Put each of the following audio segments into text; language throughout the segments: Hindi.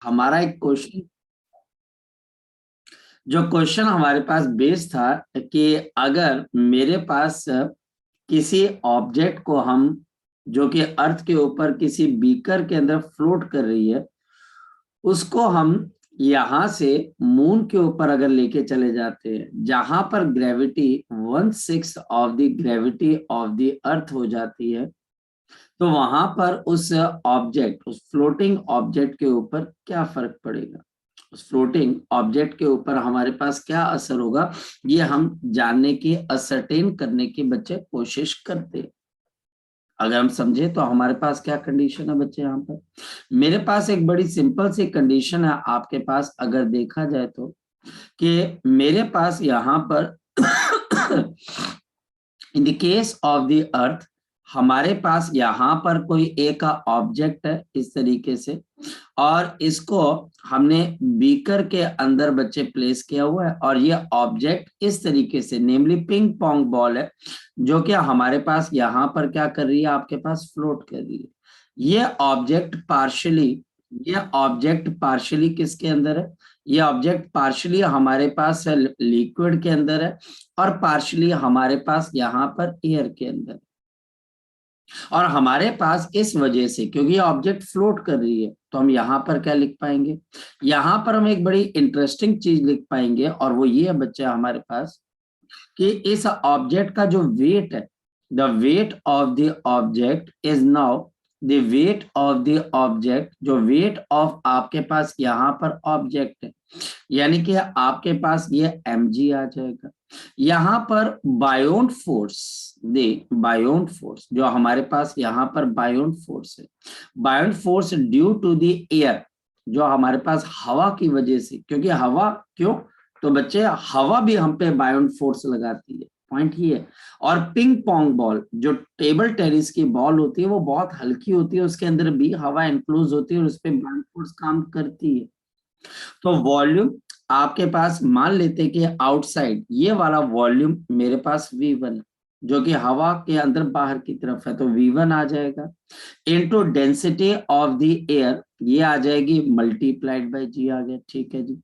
हमारा एक क्वेश्चन, जो क्वेश्चन हमारे पास बेस था कि अगर मेरे पास किसी ऑब्जेक्ट को हम, जो कि अर्थ के ऊपर किसी बीकर के अंदर फ्लोट कर रही है, उसको हम यहां से मून के ऊपर अगर लेके चले जाते हैं, जहां पर gravity 1/6 of the gravity of the earth हो जाती है, तो वहां पर उस ऑब्जेक्ट, उस फ्लोटिंग ऑब्जेक्ट के ऊपर क्या फर्क पड़ेगा, उस फ्लोटिंग ऑब्जेक्ट के ऊपर हमारे पास क्या असर होगा, ये हम जानने की, असरटेन करने की बच्चे कोशिश करते हैं। अगर हम समझे तो हमारे पास क्या कंडीशन है बच्चे, यहाँ पर मेरे पास एक बड़ी सिंपल सी कंडीशन है आपके पास, अगर देखा जाए तो, कि मेरे पास यहाँ पर in the case of the earth, हमारे पास यहाँ पर कोई एक ऑब्जेक्ट है इस तरीके से, और इसको हमने बीकर के अंदर बच्चे प्लेस किया हुआ है, और ये ऑब्जेक्ट इस तरीके से, नेमली पिंग पोंग बॉल है, जो कि हमारे पास यहाँ पर क्या कर रही है, आपके पास फ्लोट कर रही है। ये ऑब्जेक्ट पार्शियली किसके अंदर है, ये ऑब्जेक्ट पार्शियली हमारे पास लिक्विड के अंदर है, और पार्शियली हमारे पास यहाँ पर एयर के अंदर। और हमारे पास इस वजह से, क्योंकि ये ऑब्जेक्ट फ्लोट कर रही है, तो हम यहाँ पर क्या लिख पाएंगे, यहाँ पर हम एक बड़ी इंटरेस्टिंग चीज लिख पाएंगे, और वो ये है बच्चा हमारे पास, कि इस ऑब्जेक्ट का जो वेट है, the wait of the object is now the wait of the object, जो वेट ऑफ आपके पास यहाँ पर ऑब्जेक्ट है, यानी कि आपके पास ये mg आ जाएगा। यहाँ पर बायोन फोर्स, बायोन फोर्स जो हमारे पास यहाँ पर बायोन फोर्स है, buoyant force due to the air, जो हमारे पास हवा की वजह से, क्योंकि हवा क्यों, तो बच्चे हवा भी हम पे बायोन फोर्स लगाती है, पॉइंट ही है। और पिंग पोंग बॉल, जो टेबल टेनिस की बॉल होती है, वो बहुत हल्की होती है, उसके अंदर भी हवा इनक्लोज होती है, और उस पर बायोन फोर्स काम करती है। तो वॉल्यूम आपके पास, मान लेते हैं कि आउटसाइड ये वाला वॉल्यूम मेरे पास V1 है, जो कि हवा के अंदर बाहर की तरफ है, तो V1 आ जाएगा, into density of the air, ये आ जाएगी मल्टीप्लाइड बाय G, आ गया, ठीक है जी।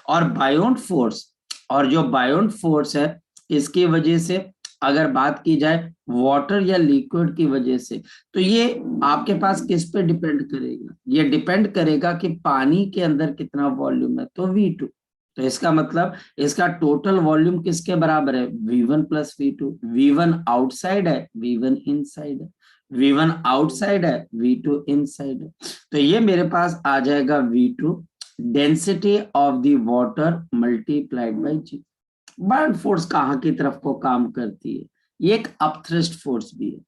और बायोन फोर्स, और जो बायोन फोर्स है, इसकी वजह से अगर बात की जाए वाटर या लिक्विड की वजह से, तो ये आपके पास किस पे डिपेंड करेगा, ये डिपेंड करेगा कि पानी के अंदर कितना वॉल्यूम है, तो V2। तो इसका मतलब इसका टोटल वॉल्यूम किसके बराबर है, V1 plus V2। V1 outside है, V1 इनसाइड है, V1 आउटसाइड है, V2 इनसाइड है। तो ये मेरे पास आ जाएगा V2 density of the water multiplied by G। Buoyant force कहाँ की तरफ को काम करती है, ये एक अपथ्रस्ट फोर्स भी है।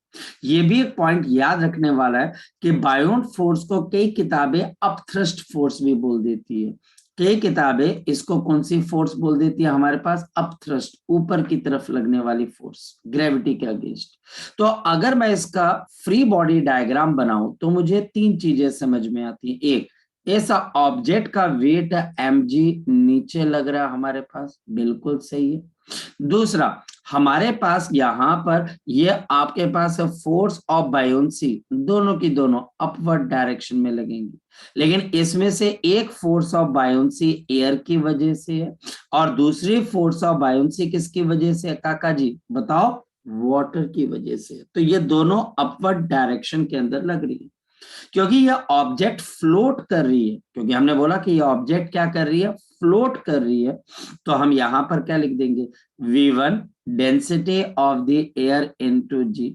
ये भी एक पॉइंट याद रखने वाला है कि बायोन फोर्स को कई किताबें अपथ्रस्ट फोर्स भी बोल देती है, कई किताबें इसको कौन सी फोर्स बोल देती है, हमारे पास अपथ्रस्ट, ऊपर की तरफ लगने वाली फोर्स, ग्रेविटी के अगेंस्ट। तो अगर मैं इसका फ्री बॉडी डायग्राम बनाऊं, तो मुझे तीन चीजें समझ में आती है। एक, ऐसा ऑब्जेक्ट का वेट mg नीचे लग रहा है हमारे पास, बिल्कुल सही है। दूसरा, हमारे पास यहाँ पर ये आपके पास फोर्स ऑफ बायोन्सी, दोनों की दोनों अपवर्ड डायरेक्शन में लगेंगी, लेकिन इसमें से एक फोर्स ऑफ बायोन्सी एयर की वजह से है, और दूसरी फोर्स ऑफ बायोन्सी किसकी वजह से, काका जी बताओ, वाटर की वजह से। तो ये दोनों अपवर्ड डायरेक्शन के अंदर लग रही है, क्योंकि यह ऑब्जेक्ट फ्लोट कर रही है, क्योंकि हमने बोला कि यह ऑब्जेक्ट क्या कर रही है, फ्लोट कर रही है। तो हम यहां पर क्या लिख देंगे, V1 density of the air into G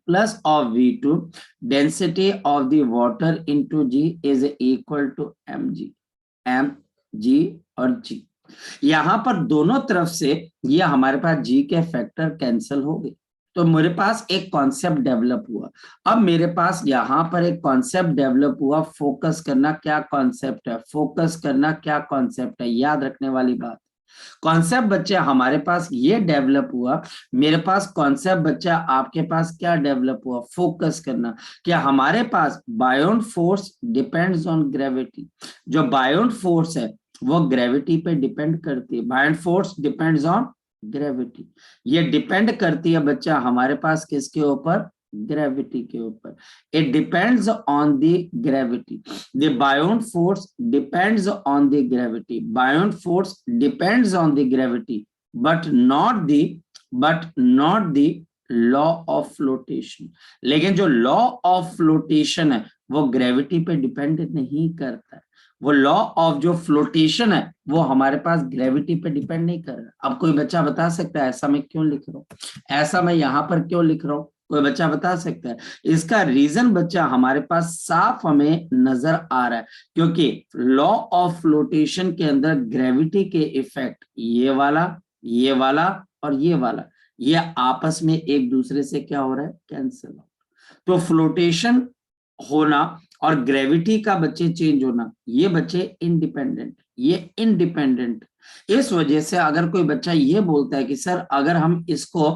plus of V2 density of the water into G is equal to mg और G। यहां पर दोनों तरफ से ये हमारे पास G के फैक्टर कैंसिल हो गए, तो मेरे पास एक कॉन्सेप्ट डेवलप हुआ। अब मेरे पास यहाँ पर एक कॉन्सेप्ट डेवलप हुआ, फोकस करना क्या कॉन्सेप्ट है, फोकस करना क्या कॉन्सेप्ट है, याद रखने वाली बात। कॉन्सेप्ट बच्चे हमारे पास ये डेवलप हुआ, मेरे पास कॉन्सेप्ट बच्चा आपके पास क्या डेवलप हुआ, फोकस करना, कि हमारे पास बायोन फोर्स डिपेंड्स ऑन ग्रेविटी, जो बायोन फोर्स है वो ग्रेविटी पे डिपेंड करती है, buoyant force depends on gravity, ये डिपेंड करती है बच्चा हमारे पास किसके ऊपर, ग्रेविटी के ऊपर। It depends on the gravity. The buoyant force depends on the gravity. Buoyant force depends on the gravity but not the law of flotation. लेकिन जो लॉ ऑफ फ्लोटेशन है वो ग्रेविटी पे डिपेंड नहीं करता है। वो लॉ ऑफ जो फ्लोटेशन है वो हमारे पास ग्रेविटी पे डिपेंड नहीं कर रहा। अब कोई बच्चा बता सकता है ऐसा मैं क्यों लिख रहा हूँ, ऐसा मैं यहां पर क्यों लिख रहा हूँ? कोई बच्चा बता सकता है? इसका रीजन बच्चा हमारे पास साफ हमें नजर आ रहा है, क्योंकि लॉ ऑफ फ्लोटेशन के अंदर ग्रेविटी के इफेक्ट ये वाला और ये वाला, ये आपस में एक दूसरे से क्या हो रहा है? कैंसिल हो। तो फ्लोटेशन होना और ग्रेविटी का बच्चे चेंज होना, ये बच्चे इंडिपेंडेंट। इस वजह से अगर कोई बच्चा ये बोलता है कि सर अगर हम इसको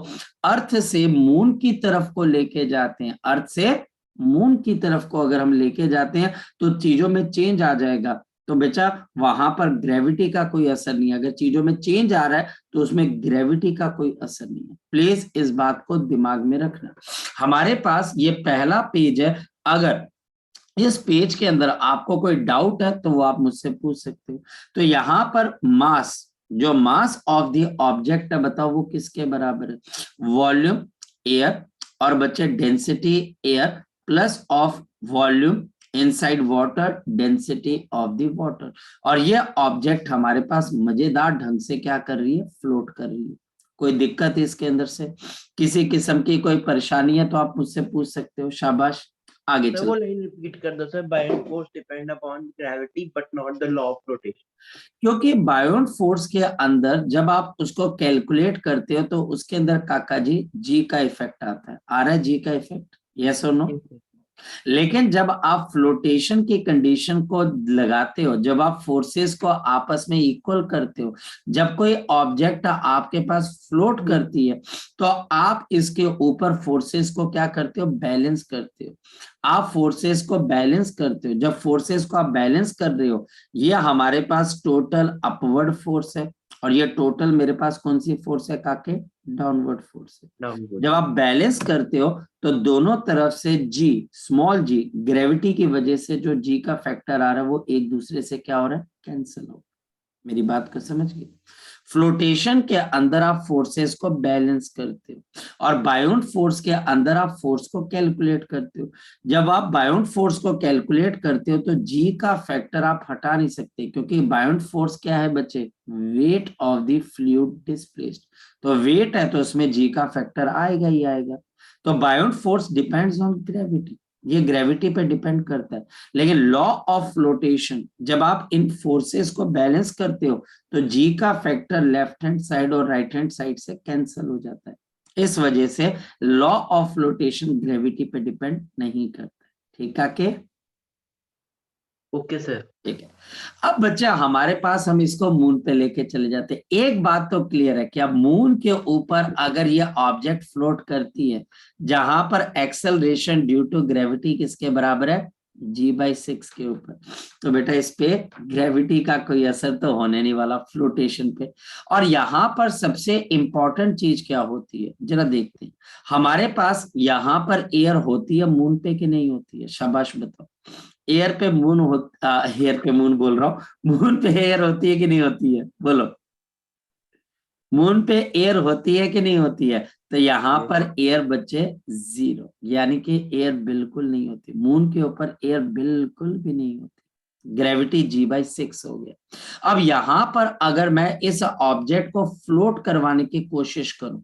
अर्थ से मून की तरफ को लेके जाते हैं, अर्थ से मून की तरफ को अगर हम लेके जाते हैं तो चीजों में चेंज आ जाएगा, तो बेटा वहां पर ग्रेविटी का कोई असर नहीं है। अगर चीजों में चेंज आ रहा है तो उसमें ग्रेविटी का कोई असर नहीं है। प्लीज इस बात को दिमाग में रखना। हमारे पास ये पहला पेज है। अगर इस पेज के अंदर आपको कोई डाउट है तो वो आप मुझसे पूछ सकते हो। तो यहाँ पर मास, जो मास ऑफ द ऑब्जेक्ट है, बताओ वो किसके बराबर है? वॉल्यूम एयर और बच्चे density air plus of volume inside water density of the water. और ये ऑब्जेक्ट हमारे पास मजेदार ढंग से क्या कर रही है? फ्लोट कर रही है। कोई दिक्कत है इसके अंदर से? किसी किस्म की कोई परेशानी है तो आप मुझसे पूछ सकते हो। शाबाश, आगे सर चलो। वो लाइन रिपीट कर दो sir. Buoyant force depend upon gravity but not the law of flotation. क्योंकि बायोन फोर्स के अंदर जब आप उसको कैलकुलेट करते हो तो उसके अंदर काका जी का इफेक्ट आता है। आ रहा है जी का इफेक्ट? यस और नो? लेकिन जब आप फ्लोटेशन की कंडीशन को लगाते हो, जब आप फोर्सेस को आपस में इक्वल करते हो, जब कोई ऑब्जेक्ट आपके पास फ्लोट करती है तो आप इसके ऊपर फोर्सेस को क्या करते हो? बैलेंस करते हो। आप फोर्सेस को बैलेंस करते हो। जब फोर्सेस को आप बैलेंस कर रहे हो, ये हमारे पास टोटल अपवर्ड फोर्स है और ये टोटल मेरे पास कौन सी फोर्स है काके? डाउनवर्ड फोर्स है। जब आप बैलेंस करते हो तो दोनों तरफ से जी, स्मॉल जी, ग्रेविटी की वजह से जो जी का फैक्टर आ रहा है वो एक दूसरे से क्या हो रहा है? कैंसिल हो। मेरी बात को समझ गए? फ्लोटेशन के अंदर आप फोर्सेस को बैलेंस करते हो और बायोन फोर्स के अंदर आप फोर्स को कैलकुलेट करते हो। जब आप बायोन फोर्स को कैलकुलेट करते हो तो जी का फैक्टर आप हटा नहीं सकते, क्योंकि बायोन फोर्स क्या है बच्चे? Wait of the fluid displaced. तो वेट है तो उसमें जी का फैक्टर आएगा ही आएगा। तो बायोन फोर्स डिपेंड्स ऑन ग्रेविटी, ये ग्रेविटी पे डिपेंड करता है। लेकिन लॉ ऑफ फ्लोटेशन, जब आप इन फोर्सेस को बैलेंस करते हो तो जी का फैक्टर लेफ्ट हैंड साइड और राइट हैंड साइड से कैंसिल हो जाता है। इस वजह से लॉ ऑफ फ्लोटेशन ग्रेविटी पे डिपेंड नहीं करता। ठीक है के? Okay sir. ठीक है। अब बच्चा हमारे पास हम इसको मून पे लेके चले जाते हैं। एक बात तो क्लियर है कि अब मून के ऊपर अगर ये ऑब्जेक्ट फ्लोट करती है जहां पर एक्सेलरेशन ड्यू टू ग्रेविटी किसके बराबर है? g/6 के ऊपर, तो बेटा इस पे ग्रेविटी का कोई असर तो होने नहीं वाला फ्लोटेशन पे। और यहाँ पर सबसे इंपॉर्टेंट चीज क्या होती है जरा देखते हैं। हमारे पास यहाँ पर एयर होती है मून पे कि नहीं होती है? शाबाश बताओ। एयर पे मून एयर पे मून बोल रहा हूँ, मून पे एयर होती है कि नहीं होती है? बोलो। मून पे एयर होती है कि नहीं होती है? तो यहाँ पर एयर बच्चे जीरो, यानी कि एयर बिल्कुल नहीं होती। मून के ऊपर एयर बिल्कुल भी नहीं होती। ग्रेविटी g/6 हो गया। अब यहाँ पर अगर मैं इस ऑब्जेक्ट को फ्लोट करवाने की कोशिश करूं,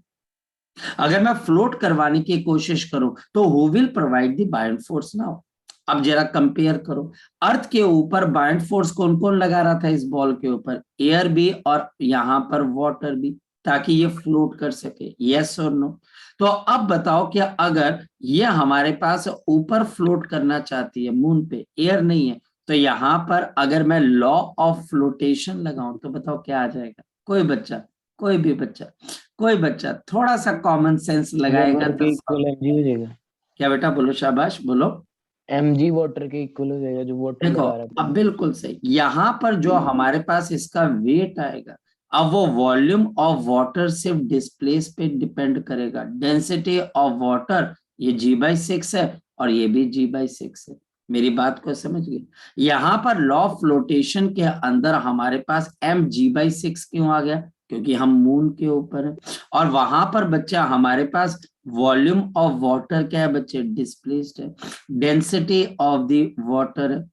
अगर मैं फ्लोट करवाने की कोशिश करूं तो who will provide the buoyant force now? अब जरा कंपेयर करो। अर्थ के ऊपर बायोन फोर्स कौन कौन लगा रहा था? इस बॉल के ऊपर एयर भी और यहाँ पर वाटर भी, ताकि ये फ्लोट कर सके। यस और नो? तो अब बताओ कि अगर ये हमारे पास ऊपर फ्लोट करना चाहती है मून पे, एयर नहीं है, तो यहाँ पर अगर मैं लॉ ऑफ फ्लोटेशन लगाऊं तो बताओ क्या आ जाएगा? कोई बच्चा, कोई भी बच्चा, कोई बच्चा थोड़ा सा कॉमन सेंस लगाएगा तो हो जाएगा। क्या बेटा? बोलो, शाबाश बोलो। mg वाटर के इक्वल हो जाएगा जो वाटर देखो लगा रहा अब बिल्कुल सही। यहाँ पर जो हमारे पास इसका वेट आएगा, अब वो वॉल्यूम ऑफ वाटर सिर्फ डिस्प्लेस पे डिपेंड करेगा। डेंसिटी ऑफ वाटर ये g/6 है और ये भी g/6 है। मेरी बात को समझ गए? यहाँ पर लॉ ऑफ फ्लोटेशन के अंदर हमारे पास m g/6 क्यों आ गया? क्योंकि हम मून के ऊपर है। और वहां पर बच्चा हमारे पास वॉल्यूम ऑफ वाटर क्या है बच्चे? डिस्प्लेस्ड है। डेंसिटी ऑफ द वाटर है,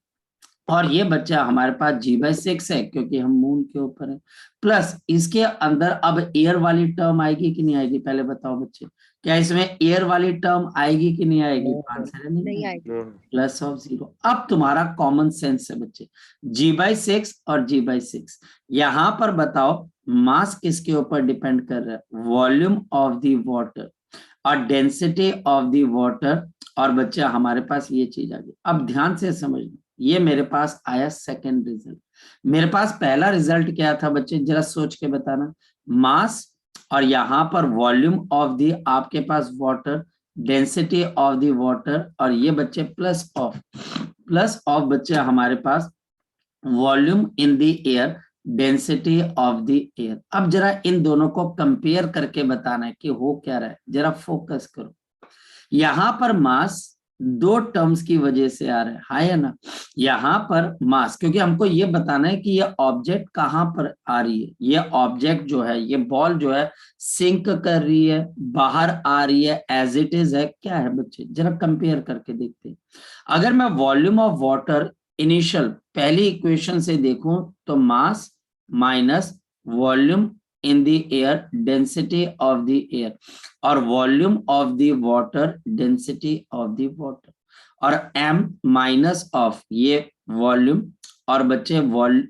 और ये बच्चा हमारे पास g/6 है क्योंकि हम मून के ऊपर है। प्लस इसके अंदर अब एयर वाली टर्म आएगी कि नहीं आएगी? पहले बताओ बच्चे, क्या इसमें एयर वाली टर्म आएगी कि नहीं आएगी? आंसर है नहीं आएगी। Plus of 0। अब तुम्हारा कॉमन सेंस है बच्चे, g/6 और g/6। यहां पर बताओ मास किसके ऊपर डिपेंड कर रहा है? वॉल्यूम ऑफ द वाटर और डेंसिटी ऑफ द वाटर। और बच्चा हमारे पास ये चीज आ गई। अब ध्यान से समझना, ये मेरे पास आया सेकंड रिजल्ट। मेरे पास पहला रिजल्ट क्या था बच्चे? जरा सोच के बताना। मास और यहां पर वॉल्यूम ऑफ द आपके पास water, density of the water, और ये बच्चे प्लस ऑफ बच्चे हमारे पास volume in the air, density of the air. अब जरा इन दोनों को कंपेयर करके बताना है कि हो क्या रहा है। जरा फोकस करो। यहां पर मास दो टर्म्स की वजह से आ रहा है, हाय है ना? यहां पर मास, क्योंकि हमको ये बताना है कि ये ऑब्जेक्ट कहां पर आ रही है। ये ऑब्जेक्ट जो है, ये बॉल जो है सिंक कर रही है, बाहर आ रही है, एज इट इज है, क्या है बच्चे? जरा कंपेयर करके देखते हैं। अगर मैं वॉल्यूम ऑफ वाटर इनिशियल पहली इक्वेशन से देखूं तो mass minus volume in the air, density of the air, और volume of the water, density of the water, और m माइनस ऑफ ये वॉल्यूम और बच्चे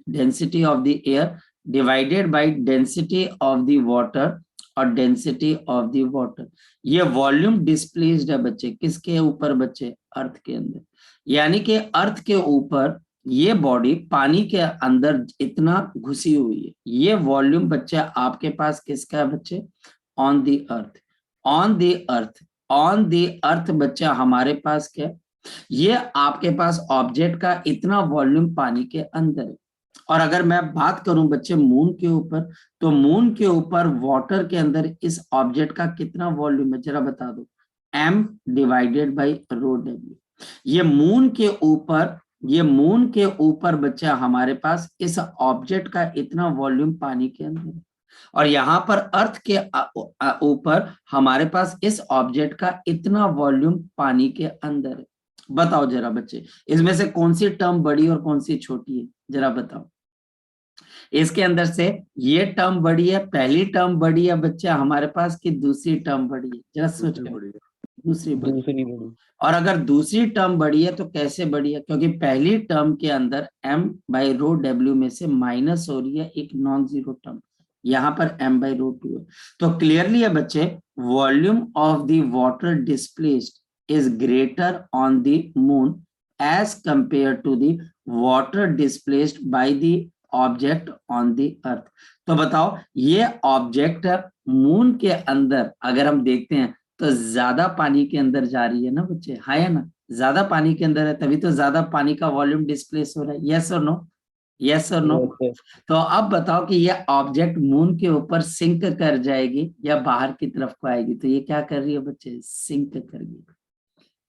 density of the air divided by density of the water और डेंसिटी ऑफ द वाटर। ये वॉल्यूम डिस्प्लेस्ड है बच्चे किसके ऊपर? बच्चे अर्थ के अंदर। यानी कि अर्थ के ऊपर ये बॉडी पानी के अंदर इतना घुसी हुई है। ये वॉल्यूम बच्चे आपके पास किसका है बच्चे? On the earth. On the earth, on the earth बच्चा हमारे पास क्या? ये आपके पास ऑब्जेक्ट का इतना वॉल्यूम पानी के अंदर है। और अगर मैं बात करूं बच्चे मून के ऊपर, तो मून के ऊपर वाटर के अंदर इस ऑब्जेक्ट का कितना वॉल्यूम है? जरा बता दो। m divided by rho w। ये मून के ऊपर, ये मून के ऊपर बच्चा हमारे पास इस ऑब्जेक्ट का इतना वॉल्यूम पानी के अंदर है। और यहाँ पर अर्थ के ऊपर हमारे पास इस ऑब्जेक्ट का इतना वॉल्यूम पानी के अंदर है। बताओ जरा बच्चे, इसमें से कौन सी टर्म बड़ी और कौन सी छोटी है? जरा बताओ। इसके अंदर से ये टर्म बड़ी है, पहली टर्म बड़ी है बच्चे हमारे पास, कि दूसरी टर्म बड़ी है? जरा सोच कर। दूसरी बड़ी। और अगर दूसरी टर्म बड़ी है तो कैसे बड़ी है? क्योंकि पहली टर्म के अंदर m/ρw में से माइनस हो रही है एक नॉन जीरो टर्म, यहाँ पर m/ρ2 है। तो क्लियरली है बच्चे, volume of the water displaced is greater on the moon as compared to the water displaced by the object on the earth। तो बताओ ये ऑब्जेक्ट मून के अंदर अगर हम देखते हैं तो ज्यादा पानी के अंदर जा रही है ना बच्चे, है ना? ज्यादा पानी के अंदर है, तभी तो ज्यादा पानी का वॉल्यूम डिस्प्लेस हो रहा है। यस और नो? यस और नो? तो अब बताओ कि ये ऑब्जेक्ट मून के ऊपर सिंक कर जाएगी या बाहर की तरफ को आएगी? तो ये क्या कर रही है बच्चे? सिंक करेगी।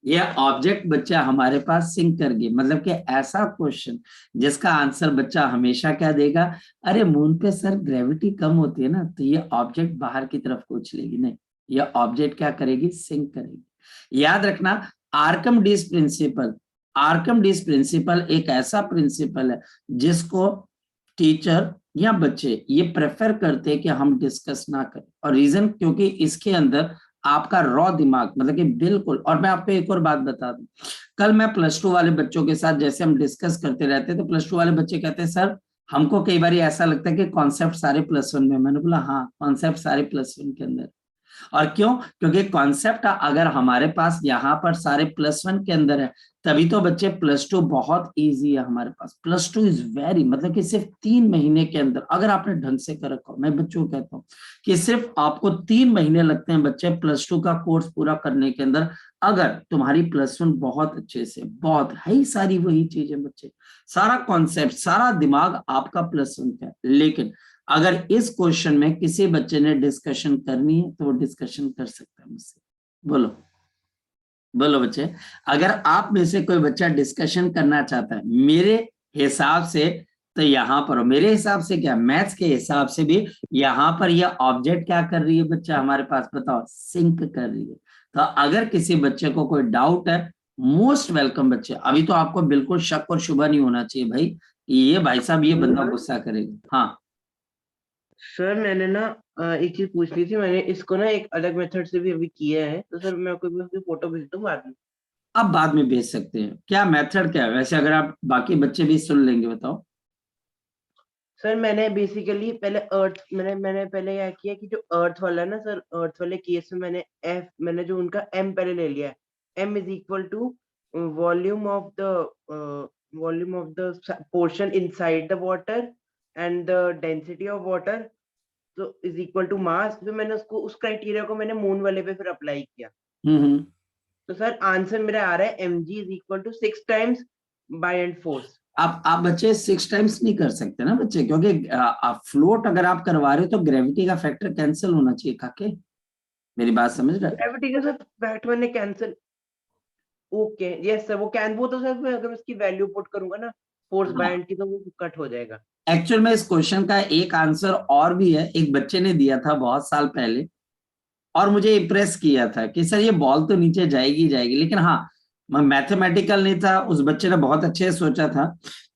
ये ऑब्जेक्ट बच्चा हमारे पास सिंक कर गई। मतलब कि ऐसा क्वेश्चन जिसका आंसर बच्चा हमेशा क्या देगा? अरे मून पे सर ग्रेविटी कम होती है ना, तो ये ऑब्जेक्ट बाहर की तरफ को उछलेगी। नहीं, ये ऑब्जेक्ट क्या करेगी? सिंक करेगी। याद रखना आर्किमिडीज प्रिंसिपल, आर्किमिडीज प्रिंसिपल एक ऐसा प्रिंसिपल है जिसको टीचर या बच्चे ये प्रेफर करते हैं कि हम डिस्कस ना करें। और रीजन क्योंकि इसके अंदर आपका रॉ दिमाग, मतलब कि बिल्कुल। और मैं आपको एक और बात बता दूं, कल मैं +2 वाले बच्चों के साथ जैसे हम डिस्कस करते रहते हैं, तो +2 वाले बच्चे कहते हैं सर हमको कई बार ऐसा लगता है कि कॉन्सेप्ट सारे +1 में। मैंने बोला हाँ, कॉन्सेप्ट सारे +1 के अंदर। और क्यों? क्योंकि कॉन्सेप्ट अगर हमारे पास यहाँ पर सारे +1 के अंदर है, तभी तो बच्चे +2 बहुत इजी है हमारे पास। +2 इज वेरी, मतलब कि सिर्फ 3 महीने के अंदर अगर आपने ढंग से कर रखा हो। मैं बच्चों को कहता हूँ कि सिर्फ आपको 3 महीने लगते हैं बच्चे +2 का कोर्स पूरा करने के अंदर, अगर तुम्हारी +1 बहुत अच्छे से, बहुत है सारी वही चीजें बच्चे, सारा कॉन्सेप्ट, सारा दिमाग आपका +1 का है। लेकिन अगर इस क्वेश्चन में किसी बच्चे ने डिस्कशन करनी है तो वो डिस्कशन कर सकता है मुझसे। बोलो। बोलो बच्चे, अगर आप में से कोई बच्चा डिस्कशन करना चाहता है मेरे हिसाब से, तो यहाँ पर मेरे हिसाब से क्या, मैथ्स के हिसाब से भी यहाँ पर यह ऑब्जेक्ट क्या कर रही है बच्चा हमारे पास, बताओ, सिंक कर रही है। तो अगर किसी बच्चे को कोई डाउट है, मोस्ट वेलकम बच्चे। अभी तो आपको बिल्कुल शक और शुबा नहीं होना चाहिए भाई कि ये भाई साहब ये बंदा गुस्सा करेगा। हाँ सर मैंने ना एक चीज पूछनी थी। मैंने इसको ना एक अलग मेथड से भी अभी किया है, तो सर मैं आपको भी उसकी फोटो भेज दूं बाद में। आप बाद में भेज सकते हैं, क्या मेथड क्या है वैसे, अगर आप बाकी बच्चे भी सुन लेंगे, बताओ। सर मैंने बेसिकली पहले मैंने पहले क्या किया कि जो अर्थ वाला है ना सर, अर्थ वाले केस में मैंने जो उनका एम पहले ले लिया है। M is equal to volume of the portion inside the water and the density of water, तो इज इक्वल टू मास। तो मैंने उसको उस क्राइटेरिया को मैंने मून वाले पे फिर अप्लाई किया। हम्म। तो सर आंसर मेरा आ रहा है m g is equal to 6 times by and force. आप बच्चे 6 टाइम्स नहीं कर सकते ना बच्चे, क्योंकि आप फ्लोट अगर आप करवा रहे हो तो ग्रेविटी का फैक्टर कैंसिल होना चाहिए काके, मेरी बात समझ रहे हो? ग्रेविटी के साथ फैक्ट मैंने कैंसिल, ओके यस सर, वो तो सर मैं अगर उसकी वैल्यू पुट करूंगा ना फोर्स हाँ, बाय की, तो वो कट हो जाएगा। एक्चुअल में इस क्वेश्चन का एक आंसर और भी है, एक बच्चे ने दिया था बहुत साल पहले और मुझे इम्प्रेस किया था कि सर ये बॉल तो नीचे जाएगी जाएगी, लेकिन हाँ मैथमेटिकल नहीं था, उस बच्चे ने बहुत अच्छे से सोचा था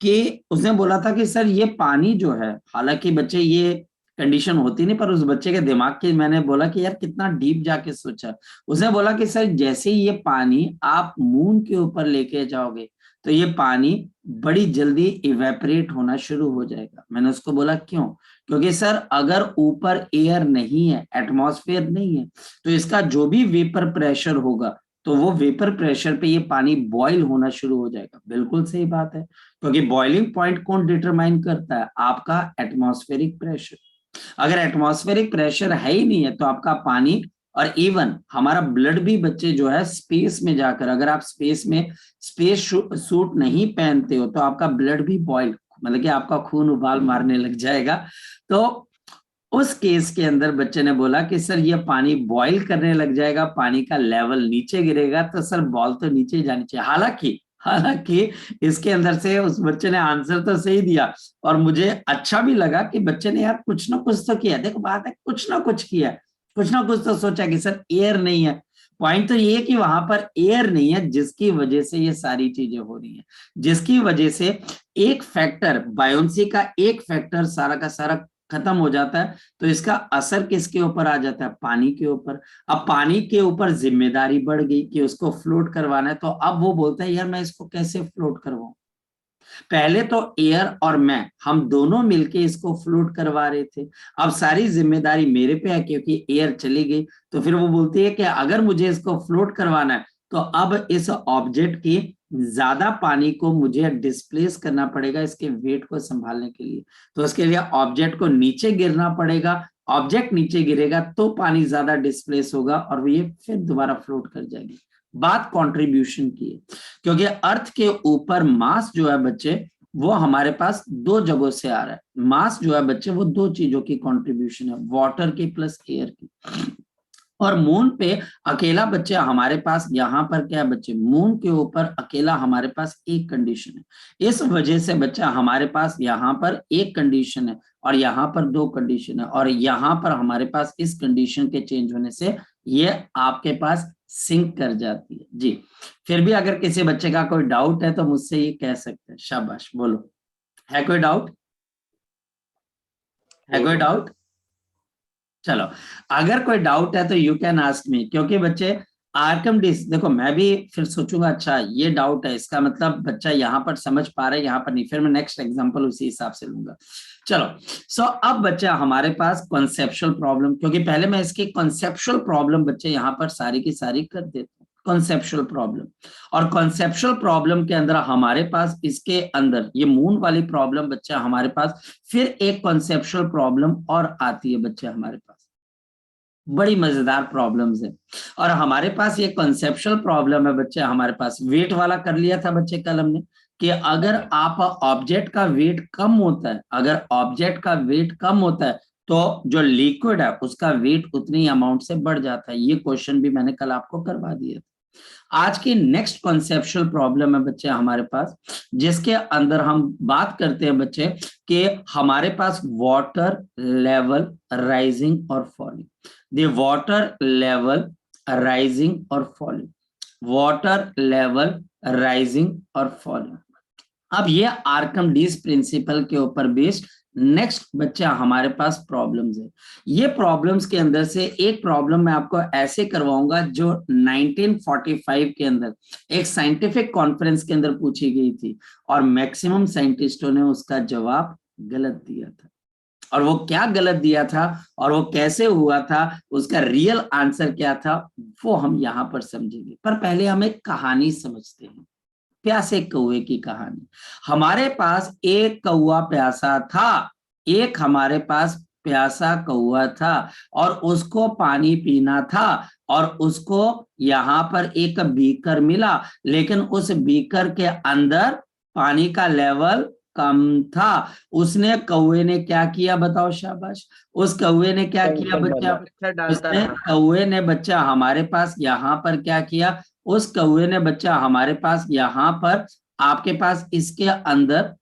कि उसने बोला था कि सर ये पानी जो है, हालांकि बच्चे ये कंडीशन होती नहीं, पर उस बच्चे के दिमाग की, मैंने बोला कि यार कितना डीप जाके सोचा, उसने बोला कि सर जैसे ही ये पानी आप मून के ऊपर लेके जाओगे तो ये पानी बड़ी जल्दी इवेपरेट होना शुरू हो जाएगा। मैंने उसको बोला क्यों, क्योंकि सर अगर ऊपर एयर नहीं है, एटमॉस्फेयर नहीं है, तो इसका जो भी वेपर प्रेशर होगा तो वो वेपर प्रेशर पे ये पानी बॉईल होना शुरू हो जाएगा। बिल्कुल सही बात है, क्योंकि बॉइलिंग पॉइंट कौन डिटरमाइन करता है, आपका एटमॉस्फेरिक प्रेशर। अगर एटमॉस्फेरिक प्रेशर है ही नहीं है तो आपका पानी, और इवन हमारा ब्लड भी बच्चे जो है स्पेस में जाकर, अगर आप स्पेस में स्पेस सूट नहीं पहनते हो तो आपका ब्लड भी बॉइल, मतलब कि आपका खून उबाल मारने लग जाएगा। तो उस केस के अंदर बच्चे ने बोला कि सर ये पानी बॉईल करने लग जाएगा, पानी का लेवल नीचे गिरेगा, तो सर बॉल तो नीचे ही जानी चाहिए। हालांकि हालांकि इसके अंदर से उस बच्चे ने आंसर तो सही दिया और मुझे अच्छा भी लगा कि बच्चे ने यार कुछ ना कुछ तो किया। देखो बात है, कुछ ना कुछ किया, कुछ ना कुछ तो सोचा कि सर एयर नहीं है। पॉइंट तो ये है कि वहां पर एयर नहीं है, जिसकी वजह से ये सारी चीजें हो रही है, जिसकी वजह से एक फैक्टर, बायोन्सी का एक फैक्टर सारा का सारा खत्म हो जाता है। तो इसका असर किसके ऊपर आ जाता है, पानी के ऊपर। अब पानी के ऊपर जिम्मेदारी बढ़ गई कि उसको फ्लोट करवाना है, तो अब वो बोलता है यार मैं इसको कैसे फ्लोट करवाऊं। पहले तो एयर और मैं, हम दोनों मिलके इसको फ्लोट करवा रहे थे, अब सारी जिम्मेदारी मेरे पे है क्योंकि एयर चली गई। तो फिर वो बोलती है कि अगर मुझे इसको फ्लोट करवाना है तो अब इस ऑब्जेक्ट की ज्यादा पानी को मुझे डिस्प्लेस करना पड़ेगा इसके वेट को संभालने के लिए। तो उसके लिए ऑब्जेक्ट को नीचे गिरना पड़ेगा, ऑब्जेक्ट नीचे गिरेगा तो पानी ज्यादा डिस्प्लेस होगा और ये फिर दोबारा फ्लोट कर जाएगी। बात कंट्रीब्यूशन की है, क्योंकि अर्थ के ऊपर मास जो है बच्चे वो हमारे पास दो जगहों से आ रहा है। मास जो है बच्चे वो दो चीजों की कंट्रीब्यूशन है, वाटर की प्लस एयर की। और मून पे अकेला बच्चे हमारे पास यहाँ पर क्या है बच्चे, मून के ऊपर अकेला हमारे पास एक कंडीशन है। इस वजह से बच्चा हमारे पास यहाँ पर एक कंडीशन है और यहाँ पर दो कंडीशन है, और यहाँ पर हमारे पास इस कंडीशन के चेंज होने से ये आपके पास सिंक कर जाती है जी। फिर भी अगर किसी बच्चे का कोई डाउट है तो मुझसे ये कह सकते हैं, शाबाश बोलो, है कोई डाउट, है कोई डाउट? चलो, अगर कोई डाउट है तो यू कैन आस्क मी, क्योंकि बच्चे आर्कम डिस, देखो मैं भी फिर सोचूंगा अच्छा ये डाउट है, इसका मतलब बच्चा यहाँ पर समझ पा रहा है यहाँ पर नहीं, फिर मैं नेक्स्ट एग्जांपल उसी हिसाब से लूंगा। चलो, सो अब बच्चा हमारे पास कॉन्सेप्चुअल प्रॉब्लम, क्योंकि पहले मैं इसकी कॉन्सेप्चुअल प्रॉब्लम बच्चे यहाँ पर सारी की सारी कर देता हूँ, कॉन्सेप्चुअल प्रॉब्लम। और कॉन्सेप्चुअल प्रॉब्लम के अंदर हमारे पास, इसके अंदर ये मून वाली प्रॉब्लम बच्चा हमारे पास, फिर एक कॉन्सेप्चुअल प्रॉब्लम और आती है बच्चे हमारे पास, बड़ी मजेदार प्रॉब्लम्स है। और हमारे पास ये कॉन्सेप्चुअल प्रॉब्लम है बच्चे हमारे पास, वेट वाला कर लिया था बच्चे कल हमने, कि अगर आप ऑब्जेक्ट का वेट कम होता है, अगर ऑब्जेक्ट का वेट कम होता है तो जो लिक्विड है उसका वेट उतनी अमाउंट से बढ़ जाता है। ये क्वेश्चन भी मैंने कल आपको करवा दिया था। आज की नेक्स्ट कॉन्सेप्चुअल प्रॉब्लम है बच्चे हमारे पास, जिसके अंदर हम बात करते हैं बच्चे कि हमारे पास वाटर लेवल राइजिंग और falling, the water level rising और फॉलिंग, वाटर लेवल राइजिंग और फॉलिंग। अब ये आर्किमिडीज प्रिंसिपल के ऊपर बेस्ड नेक्स्ट बच्चा हमारे पास प्रॉब्लम्स है। ये प्रॉब्लम्स के अंदर से एक प्रॉब्लम मैं आपको ऐसे करवाऊंगा जो 1945 के अंदर एक साइंटिफिक कॉन्फ्रेंस के अंदर पूछी गई थी और मैक्सिमम साइंटिस्टों ने उसका जवाब गलत दिया था। और वो क्या गलत दिया था और वो कैसे हुआ था, उसका रियल आंसर क्या था, वो हम यहाँ पर समझेंगे। पर पहले हम एक कहानी समझते हैं, प्यासे कौवे की कहानी। हमारे पास एक कौवा प्यासा था, एक हमारे पास प्यासा कौवा था और उसको पानी पीना था और उसको यहाँ पर एक बीकर मिला, लेकिन उस बीकर के अंदर पानी का लेवल कम था। उसने कौवे ने क्या किया बताओ, शाबाश। उस कौवे ने क्या किया बच्चा, उसने कौवे ने बच्चा हमारे पास यहाँ पर क्या किया, उस कौवे ने बच्चा हमारे पास यहाँ पर आपके पास इसके अंदर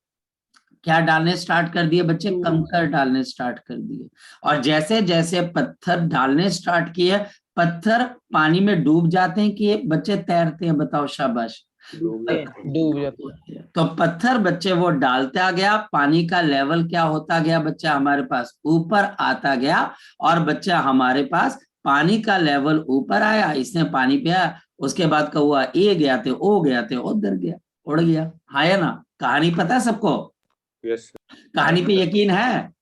क्या डालने स्टार्ट कर दिए बच्चे, कंकर डालने स्टार्ट कर दिए। और जैसे जैसे पत्थर डालने स्टार्ट किए, पत्थर पानी में डूब जाते हैं कि बच्चे तैरते हैं, बताओ शाबाश, डूब जाते। तो पत्थर बच्चे वो डालता गया, पानी का लेवल क्या होता गया बच्चा हमारे पास ऊपर आता गया और बच्चा हमारे पास पानी का लेवल ऊपर आया, इसने पानी पिया, उसके बाद कौवा ए गया थे, ओ गया थे, उधर गया, उड़ गया। हाँ या ना, कहानी पता है सबको? यस कहानी पे यकीन है?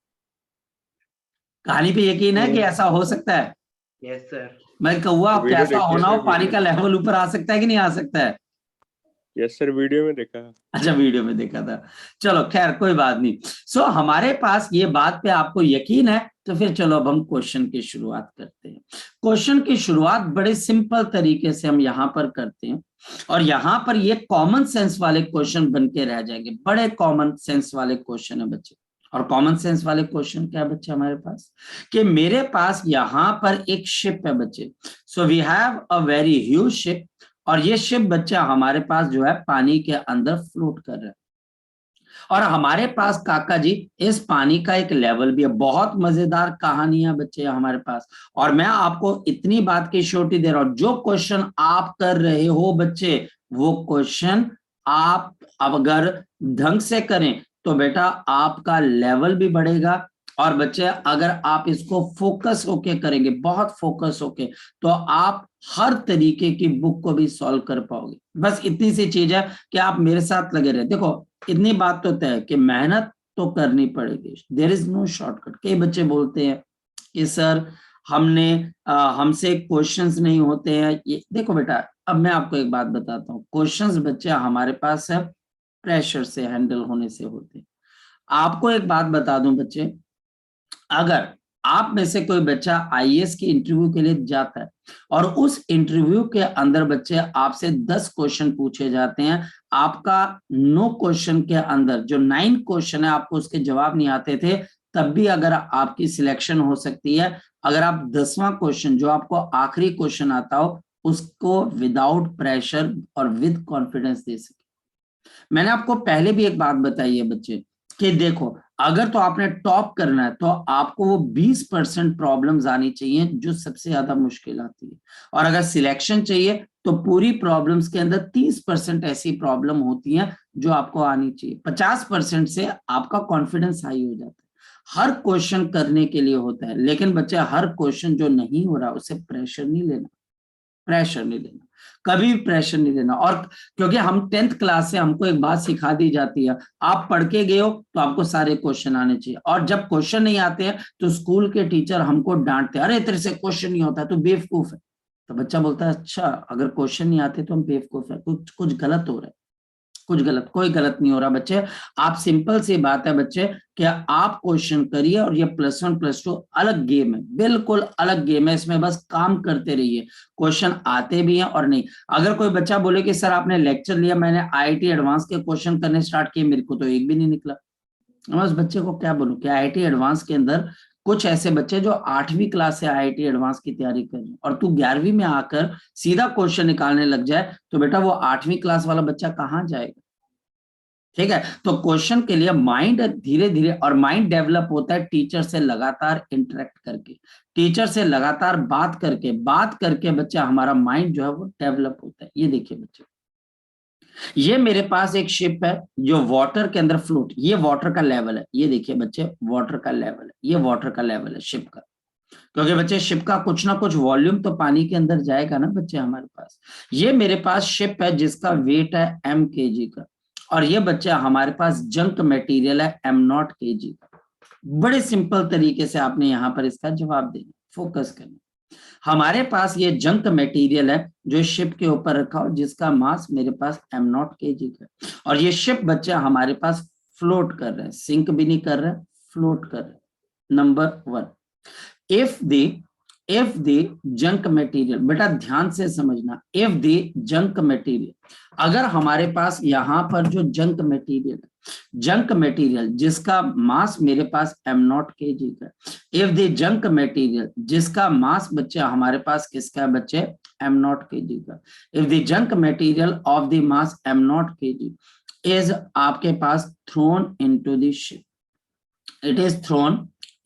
कहानी पे यकीन है कि ऐसा हो सकता है? Yes sir. मैं कौवा कैसा होना हो, पानी का लेवल ऊपर आ सकता है कि नहीं आ सकता है? यस सर, वीडियो में देखा। अच्छा, वीडियो में देखा था, चलो खैर कोई बात नहीं। सो हमारे पास ये बात पे आपको यकीन है, तो फिर चलो अब हम क्वेश्चन की शुरुआत करते हैं। क्वेश्चन की शुरुआत बड़े सिंपल तरीके से हम यहाँ पर करते हैं और यहाँ पर ये कॉमन सेंस वाले क्वेश्चन बन के रह जाएंगे, बड़े कॉमन सेंस वाले क्वेश्चन है बच्चे। और कॉमन सेंस वाले क्वेश्चन क्या है बच्चे हमारे पास, कि मेरे पास यहाँ पर एक शिप है बच्चे। So we have a very huge ship और ये शिप बच्चा हमारे पास जो है पानी के अंदर फ्लोट कर रहा है और हमारे पास काका जी इस पानी का एक लेवल भी है। बहुत मजेदार कहानी है बच्चे हमारे पास। और मैं आपको इतनी बात की श्योरिटी दे रहा हूं, जो क्वेश्चन आप कर रहे हो बच्चे, वो क्वेश्चन आप अगर ढंग से करें तो बेटा आपका लेवल भी बढ़ेगा। और बच्चे अगर आप इसको फोकस होके करेंगे, बहुत फोकस होके, तो आप हर तरीके की बुक को भी सॉल्व कर पाओगे। बस इतनी सी चीज है कि आप मेरे साथ लगे रहे। देखो इतनी बात तो तय है कि मेहनत तो करनी पड़ेगी, देयर इज नो शॉर्टकट। कई बच्चे बोलते हैं कि सर हमसे क्वेश्चंस नहीं होते हैं। ये देखो बेटा, अब मैं आपको एक बात बताता हूँ, क्वेश्चंस बच्चे हमारे पास है प्रेशर से हैंडल होने से होते हैं। आपको एक बात बता दूं बच्चे, अगर आप में से कोई बच्चा आईएएस की इंटरव्यू के लिए जाता है और उस इंटरव्यू के अंदर बच्चे आपसे 10 क्वेश्चन पूछे जाते हैं, आपका 9 क्वेश्चन के अंदर जो 9 क्वेश्चन है आपको उसके जवाब नहीं आते थे, तब भी अगर आपकी सिलेक्शन हो सकती है अगर आप 10वां क्वेश्चन जो आपको आखिरी क्वेश्चन आता हो उसको विदाउट प्रेशर और विद कॉन्फिडेंस दे सके। मैंने आपको पहले भी एक बात बताई है बच्चे कि देखो अगर तो आपने टॉप करना है तो आपको वो 20% प्रॉब्लम्स आनी चाहिए जो सबसे ज्यादा मुश्किल आती है, और अगर सिलेक्शन चाहिए तो पूरी प्रॉब्लम्स के अंदर 30% ऐसी प्रॉब्लम होती हैं जो आपको आनी चाहिए। 50% से आपका कॉन्फिडेंस हाई हो जाता है। हर क्वेश्चन करने के लिए होता है, लेकिन बच्चे हर क्वेश्चन जो नहीं हो रहा उसे प्रेशर नहीं लेना, प्रेशर नहीं लेना, कभी भी प्रेशर नहीं लेना। और क्योंकि हम 10th क्लास से हमको एक बात सिखा दी जाती है, आप पढ़ के गए हो तो आपको सारे क्वेश्चन आने चाहिए, और जब क्वेश्चन नहीं आते हैं तो स्कूल के टीचर हमको डांटते हैं, अरे तेरे से क्वेश्चन नहीं होता है तो बेवकूफ है। तो बच्चा बोलता है अच्छा अगर क्वेश्चन नहीं आते तो हम बेवकूफ है, कुछ गलत हो रहा है। कुछ गलत, कोई गलत नहीं हो रहा बच्चे। आप सिंपल सी बात है बच्चे कि आप क्वेश्चन करिए, और ये +1 +2 अलग गेम है, बिल्कुल अलग गेम है, इसमें बस काम करते रहिए। क्वेश्चन आते भी हैं और नहीं। अगर कोई बच्चा बोले कि सर आपने लेक्चर लिया, मैंने आईआईटी एडवांस के क्वेश्चन करने स्टार्ट किए, मेरे को तो एक भी नहीं निकला, मैं उस बच्चे को क्या बोलूं कि आईआईटी एडवांस के अंदर कुछ ऐसे बच्चे जो 8वीं क्लास से IIT एडवांस की तैयारी कर रहे हैं और तू 11वीं में आकर सीधा क्वेश्चन निकालने लग जाए तो बेटा वो 8वीं क्लास वाला बच्चा कहाँ जाएगा। ठीक है, तो क्वेश्चन के लिए माइंड धीरे धीरे, और माइंड डेवलप होता है टीचर से लगातार इंटरेक्ट करके, टीचर से लगातार बात करके बच्चा हमारा माइंड जो है वो डेवलप होता है। ये देखिए बच्चे, ये मेरे पास एक शिप है जो वाटर के अंदर फ्लोट, ये वाटर का लेवल है, ये देखिए बच्चे वाटर का लेवल है, ये वाटर का लेवल है शिप का, क्योंकि बच्चे शिप का कुछ ना कुछ वॉल्यूम तो पानी के अंदर जाएगा ना बच्चे हमारे पास। ये मेरे पास शिप है जिसका वेट है m kg का, और ये बच्चा हमारे पास जंक मटेरियल है m0 kg का। बड़े सिंपल तरीके से आपने यहाँ पर इसका जवाब देना, फोकस करना। हमारे पास ये जंक मटेरियल है जो शिप के ऊपर रखा हो, जिसका मास मेरे पास m0 kg का, और ये शिप बच्चा हमारे पास फ्लोट कर रहा है, सिंक भी नहीं कर रहा है, फ्लोट कर रहा है। Number 1, if the junk material, बेटा ध्यान से समझना, if the junk material, अगर हमारे पास यहाँ पर जो जंक मटेरियल जिसका मास मेरे पास m0 kg का, if the junk material जिसका मास बच्चे हमारे पास किसका बच्चे m0 kg का, if the junk material of the mass m0 kg is आपके पास thrown into the ship, it is thrown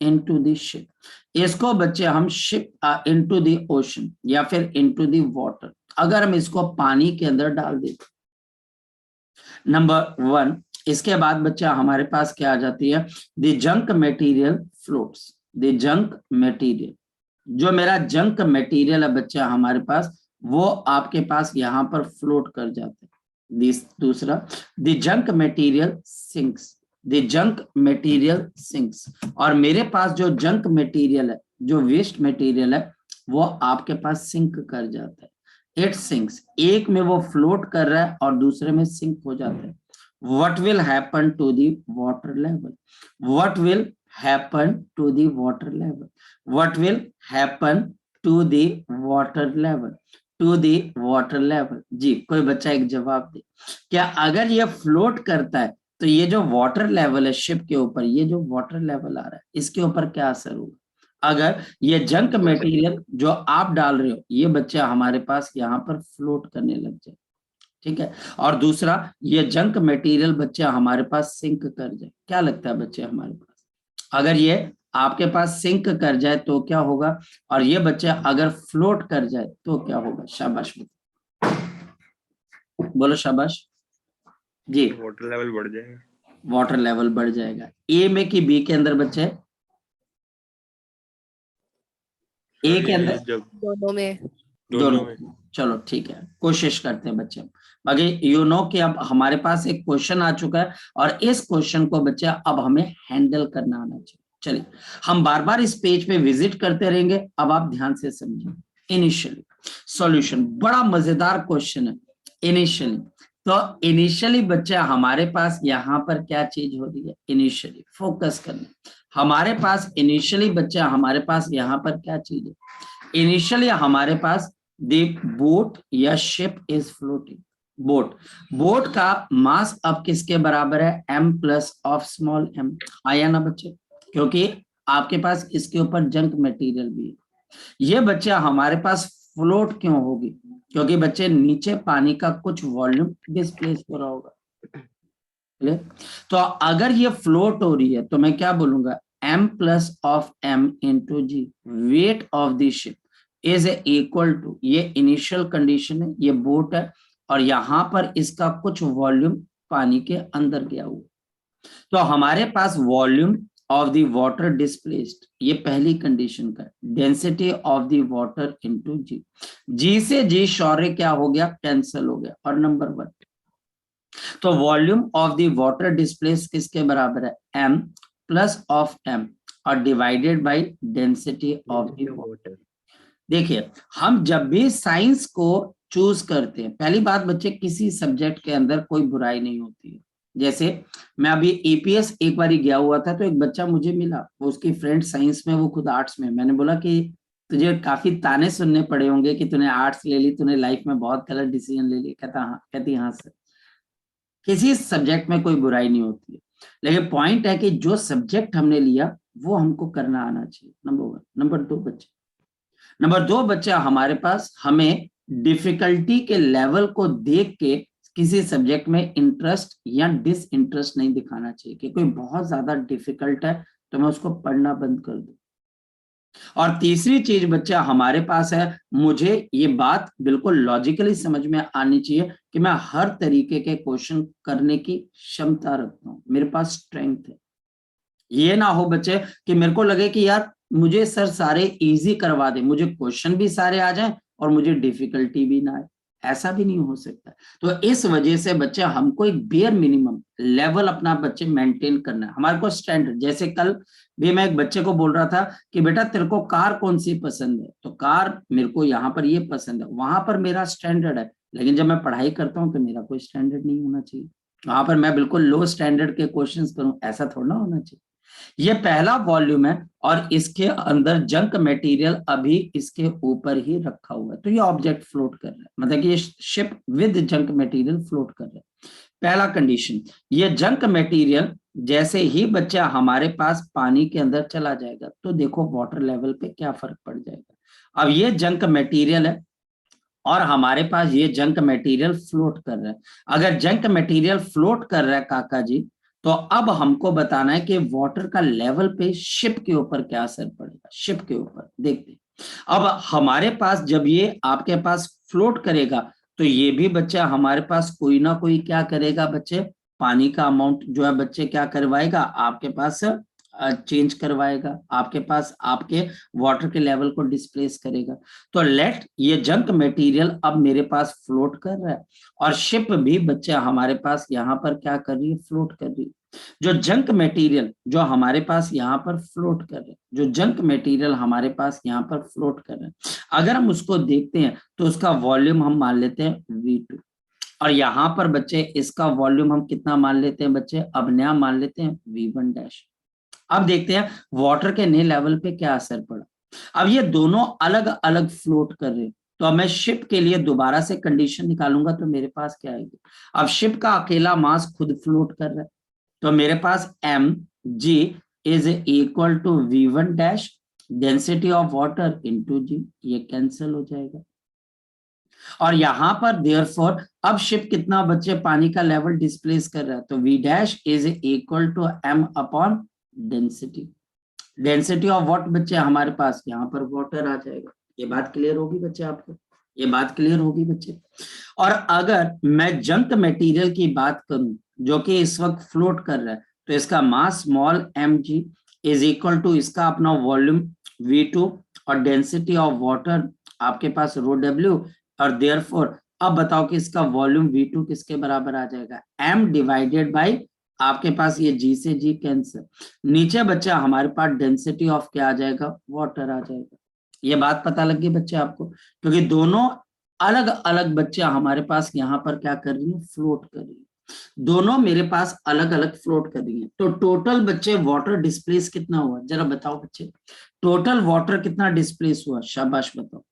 into the ship, इसको बच्चे हम शिप इनटू द ओशन या फिर इनटू द वाटर, अगर हम इसको पानी के अंदर डाल देते। नंबर 1, इसके बाद बच्चा हमारे पास क्या आ जाती है, the junk material floats, the junk material, जो मेरा जंक मटेरियल है बच्चा हमारे पास वो आपके पास यहाँ पर फ्लोट कर जाते हैं। दूसरा, the junk material sinks, the junk material sinks, और मेरे पास जो जंक मटेरियल है, जो वेस्ट मटेरियल है, वो आपके पास सिंक कर जाता है। इट सिंक्स, एक में वो फ्लोट कर रहा है और दूसरे में सिंक हो जाता है। What will happen to the water level, what will happen to the water level, what will happen to the water level, to the water level. जी कोई बच्चा एक जवाब दे, क्या अगर ये फ्लोट करता है तो ये जो वाटर लेवल है शिप के ऊपर, ये जो वाटर लेवल आ रहा है इसके ऊपर क्या असर होगा, अगर ये जंक मटेरियल जो आप डाल रहे हो ये बच्चा हमारे पास यहाँ पर फ्लोट करने लग जाए। ठीक है, और दूसरा ये जंक मटेरियल बच्चा हमारे पास सिंक कर जाए, क्या लगता है बच्चे हमारे पास, अगर ये आपके पास सिंक कर जाए तो क्या होगा, और ये बच्चा अगर फ्लोट कर जाए तो क्या होगा। शाबाश बोलो शाबाश जी। वाटर लेवल बढ़ जाएगा, वाटर लेवल बढ़ जाएगा। ए में कि बी के अंदर बच्चे, ए के अंदर, दोनों में, दोनों में। चलो ठीक है, कोशिश करते हैं बच्चे। बाकी यू नो कि अब हमारे पास एक क्वेश्चन आ चुका है और इस क्वेश्चन को बच्चे अब हमें हैंडल करना आना चाहिए। चलिए हम बार बार इस पेज पे विजिट करते रहेंगे, अब आप ध्यान से समझिए। इनिशियली सॉल्यूशन, बड़ा मजेदार क्वेश्चन है। इनिशियली, तो इनिशियली बच्चा हमारे पास यहाँ पर क्या चीज हो रही है, इनिशियली फोकस करना, हमारे पास इनिशियली बच्चा हमारे पास यहाँ पर क्या चीज है, इनिशियली हमारे पास द बोट या शिप इज फ्लोटिंग। बोट का मास अब किसके बराबर है, m plus of small m, आया ना बच्चे, क्योंकि आपके पास इसके ऊपर जंक मटेरियल भी है। ये बच्चा हमारे पास फ्लोट क्यों होगी, क्योंकि बच्चे नीचे पानी का कुछ वॉल्यूम डिस्प्लेस हो रहा होगा। तो अगर ये फ्लोट हो रही है तो मैं क्या बोलूंगा, m plus of m into g, weight of the ship is equal to, ये इनिशियल कंडीशन है, ये बोट है और यहाँ पर इसका कुछ वॉल्यूम पानी के अंदर गया हुआ, तो हमारे पास volume of the water displaced, ये पहली कंडीशन का, density of the water into G, G से जी शौर्य क्या हो गया, कैंसिल हो गया, और नंबर 1, तो volume of the water displace किसके बराबर है, m प्लस ऑफ m और divided by density of the water. देखिए हम जब भी साइंस को चूज करते हैं, पहली बात बच्चे किसी सब्जेक्ट के अंदर कोई बुराई नहीं होती है। जैसे मैं अभी एपीएस एक बार गया हुआ था तो एक बच्चा मुझे मिला, वो उसकी फ्रेंड साइंस में, वो खुद आर्ट्स में। मैंने बोला कि तुझे काफी ताने सुनने पड़े होंगे कि तूने आर्ट्स ले ली, तूने लाइफ में बहुत गलत डिसीजन ले ली। कहती हाँ सर, किसी सब्जेक्ट में कोई बुराई नहीं होती है, लेकिन पॉइंट है कि जो सब्जेक्ट हमने लिया वो हमको करना आना चाहिए, नंबर 1। नंबर 2 बच्चे हमारे पास हमें डिफिकल्टी के लेवल को देख के किसी सब्जेक्ट में इंटरेस्ट या डिसइंटरेस्ट नहीं दिखाना चाहिए कि कोई बहुत ज्यादा डिफिकल्ट है तो मैं उसको पढ़ना बंद कर दूं। और तीसरी चीज बच्चे हमारे पास है, मुझे ये बात बिल्कुल लॉजिकली समझ में आनी चाहिए कि मैं हर तरीके के क्वेश्चन करने की क्षमता रखता हूं, मेरे पास स्ट्रेंथ है। ये ना हो बच्चे कि मेरे को लगे कि यार मुझे सर सारे इजी करवा दे, मुझे क्वेश्चन भी सारे आ जाएं और मुझे डिफिकल्टी भी ना आए, ऐसा भी नहीं हो सकता। तो इस वजह से बच्चे हमको एक बेयर मिनिमम लेवल अपना बच्चे मेंटेन करना है, हमारे को स्टैंडर्ड। जैसे कल भी मैं एक बच्चे को बोल रहा था कि बेटा तेरे को कार कौन सी पसंद है, तो कार मेरे को यहाँ पर ये पसंद है, वहां पर मेरा स्टैंडर्ड है। लेकिन जब मैं पढ़ाई करता हूँ तो मेरा कोई स्टैंडर्ड नहीं होना चाहिए, वहां पर मैं बिल्कुल लो स्टैंडर्ड के क्वेश्चन करूं, ऐसा थोड़ा ना होना चाहिए। ये पहला वॉल्यूम है और इसके अंदर जंक मटेरियल अभी इसके ऊपर ही रखा हुआ है, तो ये ऑब्जेक्ट फ्लोट कर रहा है, मतलब कि ये ship with junk material float कर रहा है। पहला कंडीशन, ये जंक मटेरियल जैसे ही बच्चा हमारे पास पानी के अंदर चला जाएगा तो देखो वाटर लेवल पे क्या फर्क पड़ जाएगा। अब ये जंक मटेरियल है और हमारे पास ये जंक मटेरियल फ्लोट कर रहा है। अगर जंक मटेरियल फ्लोट कर रहा है काका जी, तो अब हमको बताना है कि वाटर का लेवल पे शिप के ऊपर क्या असर पड़ेगा। शिप के ऊपर देखते हैं। अब हमारे पास जब ये आपके पास फ्लोट करेगा तो ये भी बच्चा हमारे पास कोई ना कोई क्या करेगा बच्चे, पानी का अमाउंट जो है बच्चे क्या करवाएगा, आपके पास चेंज करवाएगा, आपके पास आपके वाटर के लेवल को डिस्प्लेस करेगा। तो लेट ये जंक मटेरियल अब मेरे पास फ्लोट कर रहा है और शिप भी बच्चा हमारे पास यहाँ पर क्या कर रही है, फ्लोट कर रही है। जो जंक मटेरियल जो हमारे पास यहाँ पर फ्लोट कर रहे हैं, जो जंक मटेरियल हमारे पास यहाँ पर फ्लोट कर रहे हैं, अगर हम उसको देखते हैं तो उसका वॉल्यूम हम मान लेते हैं V2 और यहाँ पर बच्चे इसका वॉल्यूम हम कितना मान लेते हैं बच्चे, अब नया मान लेते हैं V1 डैश। अब देखते हैं वाटर के नए लेवल पे क्या असर पड़ा। अब ये दोनों अलग अलग फ्लोट कर रहे हैं, तो अब मैं शिप के लिए दोबारा से कंडीशन निकालूंगा तो मेरे पास क्या आएगी। अब शिप का अकेला मास खुद फ्लोट कर रहा है, तो मेरे पास mg is equal to V1 dash density of water into g, ये कैंसिल हो जाएगा। और यहां पर देयरफॉर अब शिप कितना बच्चे पानी का लेवल डिस्प्लेस कर रहा है, तो V dash is equal to m upon density. Density of what बच्चे हमारे पास यहाँ पर वाटर आ जाएगा। ये बात क्लियर होगी बच्चे आपको, ये बात क्लियर होगी बच्चे। और अगर मैं जंक मटेरियल की बात करूं जो कि इस वक्त फ्लोट कर रहा है, तो इसका mass small mg is equal to इसका अपना वॉल्यूम V2 और डेंसिटी ऑफ वाटर आपके पास रो W, और देयरफॉर अब बताओ कि इसका वॉल्यूम V2 किसके बराबर आ जाएगा, m डिवाइडेड बाई आपके पास ये G से G कैंसिल, नीचे बच्चा हमारे पास डेंसिटी ऑफ क्या आ जाएगा, वाटर आ जाएगा। ये बात पता लग गई बच्चे आपको, क्योंकि दोनों अलग अलग बच्चे हमारे पास यहाँ पर क्या कर रही है, फ्लोट कर रही है, दोनों मेरे पास अलग अलग फ्लोट कर रही है। तो टोटल बच्चे वाटर डिस्प्लेस कितना हुआ, जरा बताओ बच्चे, टोटल वाटर कितना डिस्प्लेस हुआ, शाबाश बताओ।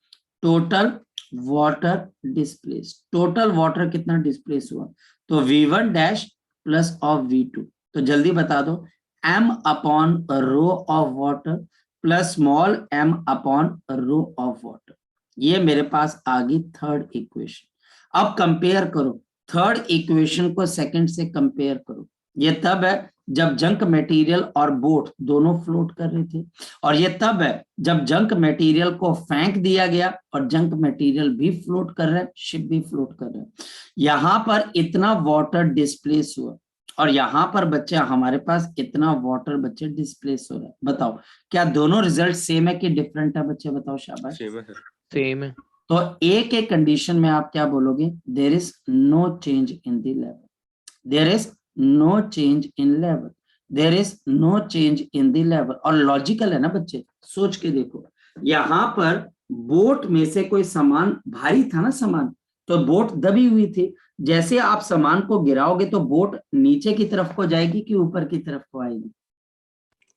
Total water displace, total water कितना डिस्प्लेस हुआ, तो V1 dash plus of V2, तो जल्दी बता दो, m upon rho of water plus small m upon rho of water, ये मेरे पास आ गई थर्ड इक्वेशन। अब कंपेयर करो थर्ड इक्वेशन को सेकंड से कंपेयर करो। ये तब है जब जंक मटेरियल और बोट दोनों फ्लोट कर रहे थे, और ये तब है जब जंक मटेरियल को फेंक दिया गया और जंक मटेरियल भी फ्लोट कर रहा है, शिप भी फ्लोट कर रहा है। यहाँ पर इतना वाटर डिस्प्लेस हुआ और यहाँ पर बच्चे हमारे पास इतना वाटर बच्चे डिस्प्लेस हो रहा है। बताओ क्या दोनों रिजल्ट सेम है कि डिफरेंट है बच्चे, बताओ शाबाश। सेम है सर। सेम है। तो एक एक कंडीशन में आप क्या बोलोगे, there is no change in the level, there is no change in level, there is no change in the level. और लॉजिकल है ना बच्चे, सोच के देखो, यहाँ पर बोट में से कोई सामान भारी था ना, सामान तो बोट दबी हुई थी, जैसे आप सामान को गिराओगे तो बोट नीचे की तरफ को जाएगी कि ऊपर की तरफ को आएगी,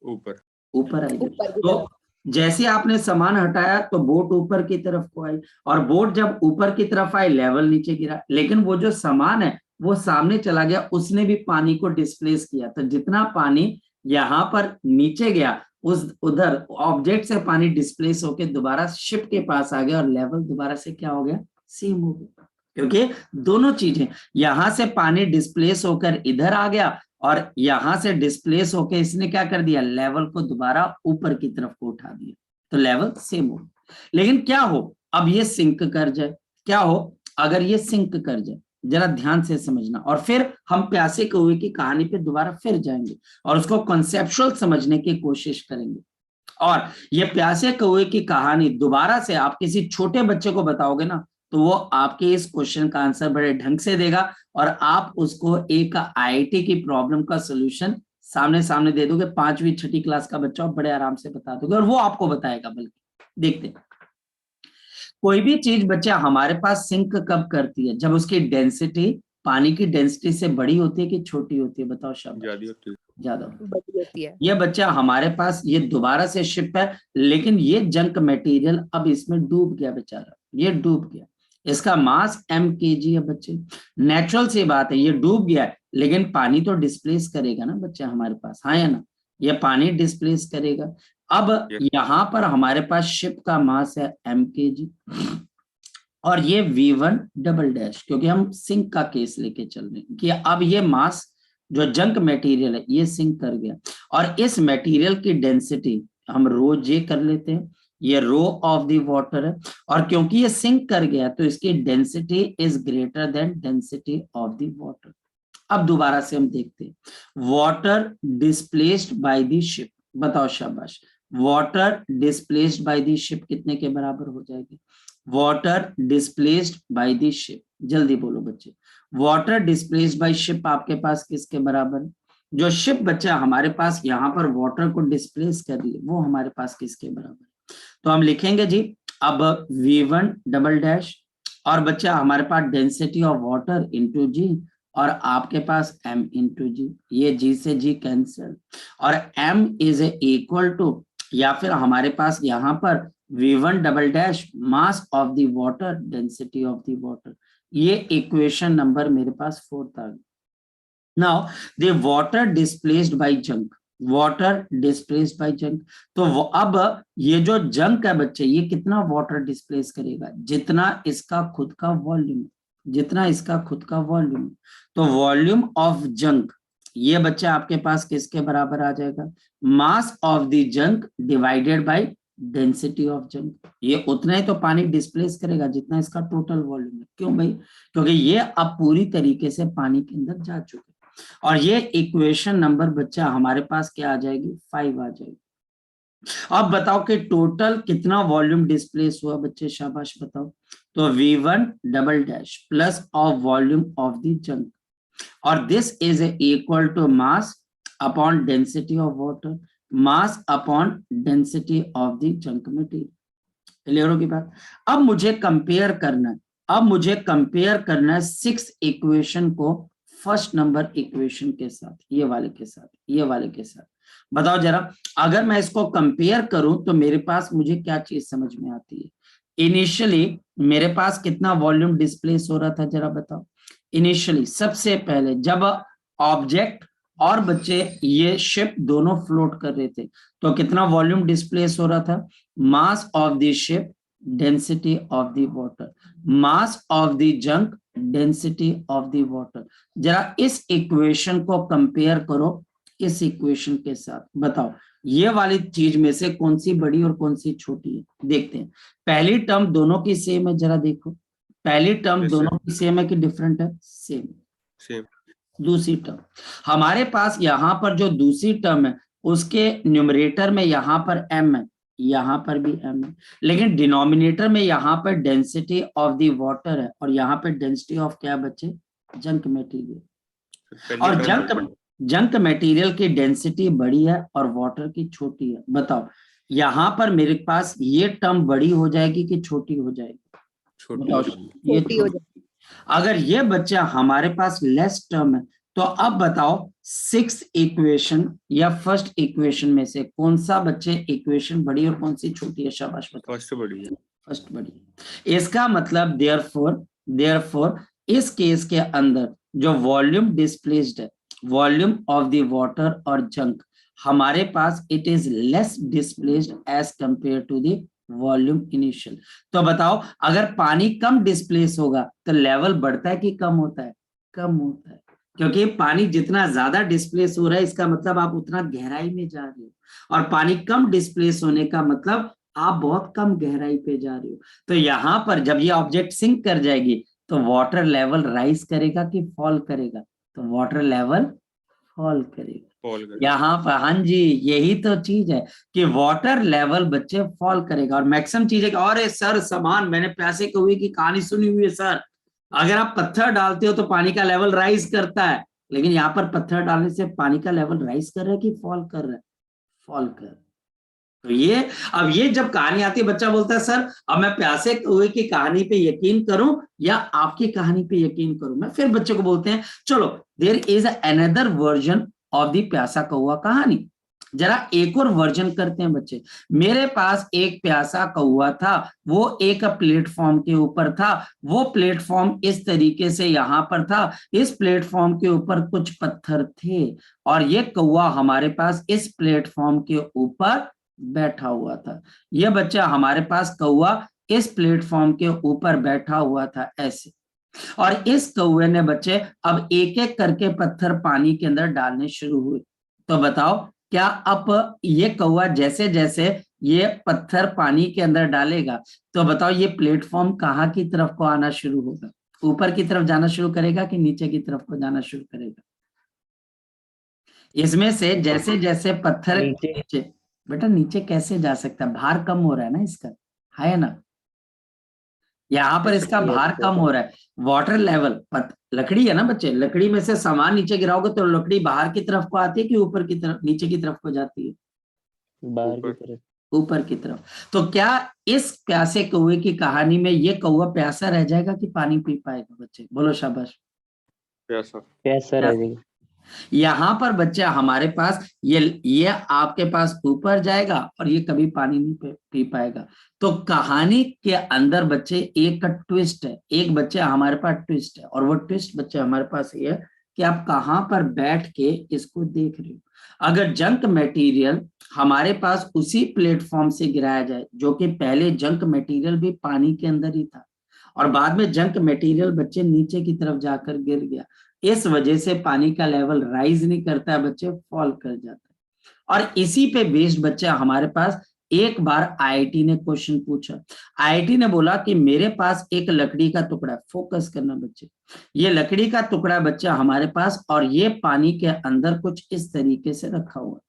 ऊपर ऊपर आएगी। तो जैसे आपने सामान हटाया तो बोट ऊपर की तरफ को आई, और बोट जब ऊपर की तरफ आई लेवल नीचे गिरा, लेकिन वो जो सामान है वो सामने चला गया, उसने भी पानी को डिस्प्लेस किया, तो जितना पानी यहाँ पर नीचे गया उस उधर ऑब्जेक्ट से पानी डिस्प्लेस होके दोबारा शिप के पास आ गया और लेवल दोबारा से क्या हो गया, सेम हो गया, क्योंकि दोनों चीजें, यहां से पानी डिस्प्लेस होकर इधर आ गया और यहां से डिस्प्लेस होकर इसने क्या कर दिया, लेवल को दोबारा ऊपर की तरफ को उठा दिया, तो लेवल सेम हो। लेकिन क्या हो, अब ये सिंक कर जाए, क्या हो अगर ये सिंक कर जाए, जरा ध्यान से समझना, और फिर हम प्यासे कौवे की कहानी पे दोबारा फिर जाएंगे और उसको कॉन्सेप्चुअल समझने की कोशिश करेंगे। और ये प्यासे कौवे की कहानी दोबारा से आप किसी छोटे बच्चे को बताओगे ना, तो वो आपके इस क्वेश्चन का आंसर बड़े ढंग से देगा और आप उसको एक आईआईटी की प्रॉब्लम का सोल्यूशन सामने सामने दे दोगे, 5वीं 6ठी क्लास का बच्चा बड़े आराम से बता दोगे और वो आपको बताएगा। बल्कि देखते हैं, कोई भी चीज बच्चा हमारे पास सिंक कब करती है, जब उसकी डेंसिटी पानी की डेंसिटी से बड़ी होती है कि छोटी होती है, बताओ शाबाश, ज्यादा बड़ी होती है। ये बच्चा हमारे पास ये दोबारा से शिप है, लेकिन ये जंक मटेरियल अब इसमें डूब गया बेचारा, ये डूब गया, इसका मास mkg है बच्चे, नेचुरल सी बात है, ये डूब गया है, लेकिन पानी तो डिस्प्लेस करेगा ना बच्चा हमारे पास, हाँ या ना, ये पानी डिस्प्लेस करेगा। अब यहाँ पर हमारे पास शिप का मास है mkg और ये v1 डबल डैश, क्योंकि हम सिंक का केस लेके चल रहे हैं कि अब ये मास जो जंक मटेरियल है ये सिंक कर गया और इस मटेरियल की डेंसिटी हम रो जे कर लेते हैं, ये रो ऑफ द वाटर है, और क्योंकि ये सिंक कर गया तो इसकी density is greater than density of the water. अब दोबारा से हम देखते हैं, water displaced by the ship, बताओ शाबाश, water displaced by the ship कितने के बराबर हो जाएगी, water displaced by the ship, जल्दी बोलो बच्चे, वाटर डिस्प्लेस्ड बाय शिप आपके पास किसके बराबर है, जो शिप बच्चा हमारे पास यहाँ पर वाटर को डिस्प्लेस कर रही है वो हमारे पास किसके बराबर है, तो हम लिखेंगे जी अब v1 डबल डैश और बच्चा हमारे पास डेंसिटी ऑफ वाटर इंटू जी और आपके पास m इंटू जी, ये g से g कैंसिल और m इज इक्वल टू, या फिर हमारे पास यहाँ पर v1 double dash mass of the water density of the water, ये इक्वेशन नंबर मेरे पास 4th आ गया। Now the water displaced by junk, water displaced by junk, तो अब ये जो जंक है बच्चे ये कितना वाटर डिस्प्लेस करेगा, जितना इसका खुद का वॉल्यूम, जितना इसका खुद का वॉल्यूम, तो वॉल्यूम ऑफ जंक ये बच्चा आपके पास किसके बराबर आ जाएगा, mass of the junk divided by density of junk, ये उतना ही तो पानी डिस्प्लेस करेगा जितना इसका टोटल वॉल्यूम है। क्यों भाई, क्योंकि ये अब पूरी तरीके से पानी के अंदर जा चुके और ये इक्वेशन नंबर बच्चा हमारे पास क्या आ जाएगी, 5 आ जाएगी। अब बताओ कि टोटल कितना वॉल्यूम डिस्प्लेस हुआ बच्चे, शाबाश बताओ, तो v1 double dash plus of volume of the junk और this is equal to mass upon density of water, mass upon density of the junk material. Clear होगी बात। अब मुझे कंपेयर करना है, अब मुझे कंपेयर करना है 6 इक्वेशन को फर्स्ट नंबर इक्वेशन के साथ, ये वाले के साथ, ये वाले के साथ। बताओ जरा, अगर मैं इसको कंपेयर करूं तो मेरे पास मुझे क्या चीज समझ में आती है, इनिशियली मेरे पास कितना वॉल्यूम डिस्प्लेस हो रहा था, जरा बताओ। इनिशियली सबसे पहले जब ऑब्जेक्ट और बच्चे ये शिप दोनों फ्लोट कर रहे थे तो कितना वॉल्यूम डिस्प्लेस हो रहा था, mass of the ship density of the water, mass of the junk density of the water. जरा इस इक्वेशन को कंपेयर करो इस इक्वेशन के साथ, बताओ ये वाली चीज में से कौन सी बड़ी और कौन सी छोटी है, देखते हैं। पहली टर्म दोनों की सेम है, जरा देखो, पहली टर्म दोनों की सेम है कि डिफरेंट है, सेम। दूसरी टर्म हमारे पास यहाँ पर जो दूसरी टर्म है उसके न्यूमरेटर में यहाँ पर m है, यहाँ पर भी m है, लेकिन डिनोमिनेटर में यहाँ पर डेंसिटी ऑफ द वाटर है और यहाँ पर डेंसिटी ऑफ क्या बच्चे, जंक मटेरियल। और जंक मटेरियल की डेंसिटी बड़ी है और वाटर की छोटी है। बताओ यहाँ पर मेरे पास ये टर्म बड़ी हो जाएगी कि छोटी हो जाएगी, ये छोटी हो जाएगी। अगर ये बच्चा हमारे पास लेस टर्म है तो अब बताओ 6 इक्वेशन या फर्स्ट इक्वेशन में से कौन सा बच्चे इक्वेशन बड़ी और कौन सी छोटी है, शाबाश बताओ। फर्स्ट बड़ी है, फर्स्ट बड़ी है। इसका मतलब देयरफॉर इस केस के अंदर जो वॉल्यूम डिस्प्लेस्ड है, वॉल्यूम ऑफ द वाटर और जंक हमारे पास it is less displaced as compared to the volume initial. तो बताओ, अगर पानी कम डिस्प्लेस होगा तो लेवल बढ़ता है कि कम होता है? कम होता है, क्योंकि पानी जितना ज्यादा डिस्प्लेस हो रहा है इसका मतलब आप उतना गहराई में जा रहे हो, और पानी कम डिस्प्लेस होने का मतलब आप बहुत कम गहराई पे जा रहे हो। तो यहां पर जब ये ऑब्जेक्ट सिंक कर जाएगी तो वाटर लेवल राइज करेगा कि फॉल करेगा? तो वाटर लेवल फॉल करेगा। फॉल कर यहाँ पर हाँ जी, यही तो चीज है कि वाटर लेवल बच्चे फॉल करेगा। और मैक्सिमम चीज है कि और सर समान, मैंने प्यासे कौवे की कहानी सुनी हुई है सर, अगर आप पत्थर डालते हो तो पानी का लेवल राइज करता है, लेकिन यहाँ पर पत्थर डालने से पानी का लेवल राइज कर रहा है कि फॉल कर रहा है? फॉल कर रहा है। तो ये, अब ये जब कहानी आती है बच्चा बोलता है सर अब मैं प्यासे कौवे की कहानी पे यकीन करूं या आपकी कहानी पे यकीन करूं? मैं फिर बच्चे को बोलते हैं चलो there is another version of the प्यासा कौवा कहानी, जरा एक और वर्जन करते हैं बच्चे। मेरे पास एक प्यासा कौवा था, वो एक प्लेटफॉर्म के ऊपर था, वो प्लेटफॉर्म इस तरीके से यहाँ पर था, इस प्लेटफॉर्म के ऊपर कुछ पत्थर थे, और ये कौवा हमारे पास इस प्लेटफॉर्म के ऊपर बैठा हुआ था। ये बच्चा हमारे पास कौवा इस प्लेटफॉर्म के ऊपर बैठा हुआ था ऐसे, और इस कौवे ने बच्चे अब एक एक करके पत्थर पानी के अंदर डालने शुरू हुए। तो बताओ, क्या अब ये कौवा जैसे जैसे ये पत्थर पानी के अंदर डालेगा तो बताओ ये प्लेटफॉर्म कहाँ की तरफ को आना शुरू होगा? ऊपर की तरफ जाना शुरू करेगा कि नीचे की तरफ को जाना शुरू करेगा? इसमें से जैसे जैसे पत्थर नीचे, बेटा नीचे कैसे जा सकता है? भार कम हो रहा है ना इसका, है ना? यहाँ पर इसका भार कम हो रहा है, वाटर लेवल, लकड़ी है ना बच्चे, लकड़ी में से सामान नीचे गिराओगे तो लकड़ी बाहर की तरफ को आती है कि ऊपर की तरफ, नीचे की तरफ को जाती है? बाहर की तरफ। ऊपर की तरफ। तो क्या इस प्यासे कौवे की कहानी में ये कौवा प्यासा रह जाएगा कि पानी पी पाएगा? बच्चे बोलो शाबाश। प्यासा कैसा रह जाएगा? यहाँ पर बच्चा हमारे पास ये आपके पास ऊपर जाएगा और ये कभी पानी नहीं पी पाएगा। तो कहानी के अंदर बच्चे एक ट्विस्ट है, एक बच्चे हमारे पास ट्विस्ट है, और वो ट्विस्ट बच्चे हमारे पास ये है कि आप कहाँ पर बैठ के इसको देख रहे हो। अगर जंक मटेरियल हमारे पास उसी प्लेटफॉर्म से गिराया जाए, जो कि पहले जंक मटेरियल भी पानी के अंदर ही था और बाद में जंक मटेरियल बच्चे नीचे की तरफ जाकर गिर गया, इस वजह से पानी का लेवल राइज नहीं करता है बच्चे, फॉल कर जाता है। और इसी पे बेस्ड बच्चा हमारे पास एक बार आईआईटी ने क्वेश्चन पूछा। आईआईटी ने बोला कि मेरे पास एक लकड़ी का टुकड़ा, फोकस करना बच्चे, ये लकड़ी का टुकड़ा बच्चा हमारे पास, और ये पानी के अंदर कुछ इस तरीके से रखा हुआ,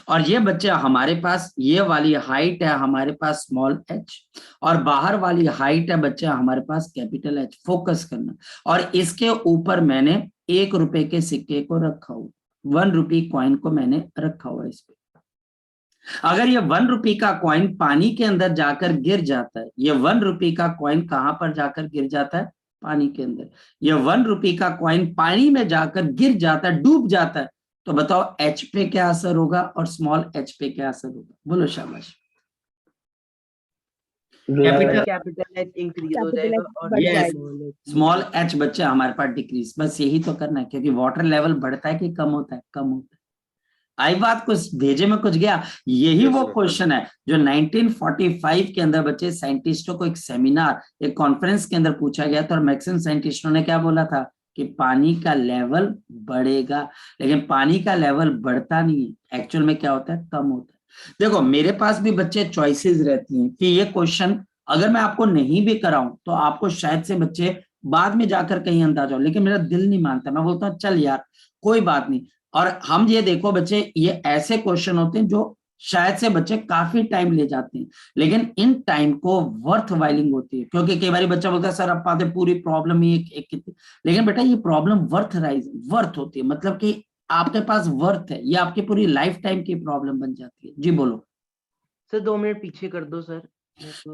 और ये बच्चा हमारे पास, ये वाली हाइट है हमारे पास स्मॉल एच, और बाहर वाली हाइट है बच्चा हमारे पास कैपिटल एच, फोकस करना। और इसके ऊपर मैंने 1 रुपए के सिक्के को रखा हुआ, 1 रुपी कॉइन को मैंने रखा हुआ इस पे। अगर ये 1 रुपी का कॉइन पानी के अंदर जाकर गिर जाता है, ये 1 रुपी का कॉइन कहां पर जाकर गिर जाता है? पानी के अंदर। ये 1 रुपी का कॉइन पानी में जाकर गिर जाता है, डूब जाता है, तो बताओ एच पे क्या असर होगा और स्मॉल एच पे क्या असर होगा? बोलो शाबाश। कैपिटल एच इंक्रीज हो जाएगा और स्मॉल एच बच्चा हमारे पास डिक्रीज। बस यही तो करना है, क्योंकि वाटर लेवल बढ़ता है कि कम होता है? कम होता है। आई बात? कुछ भेजे में कुछ गया? यही वो क्वेश्चन है जो 1945 के अंदर बच्चे साइंटिस्टों को एक सेमिनार, एक कॉन्फ्रेंस के अंदर पूछा गया था, और मैक्सिमम साइंटिस्टों ने क्या बोला था कि पानी का लेवल बढ़ेगा, लेकिन पानी का लेवल बढ़ता नहीं है, एक्चुअल में क्या होता है? कम होता है। देखो मेरे पास भी बच्चे चॉइसेस रहती हैं कि ये क्वेश्चन अगर मैं आपको नहीं भी कराऊं तो आपको शायद से बच्चे बाद में जाकर कहीं अंदाजा हो, लेकिन मेरा दिल नहीं मानता, मैं बोलता हूँ चल यार कोई बात नहीं। और हम ये देखो बच्चे, ये ऐसे क्वेश्चन होते हैं जो शायद से बच्चे काफी टाइम ले जाते हैं, लेकिन इन टाइम को वर्थ वाइलिंग होती है, क्योंकि कई बार बच्चा बोलता है सर अब पाते पूरी प्रॉब्लम ही एक, लेकिन बेटा ये प्रॉब्लम वर्थ होती है, मतलब कि आपके पास वर्थ है, ये आपकी पूरी लाइफ टाइम की प्रॉब्लम बन जाती है। जी बोलो सर। 2 मिनट पीछे कर दो सर।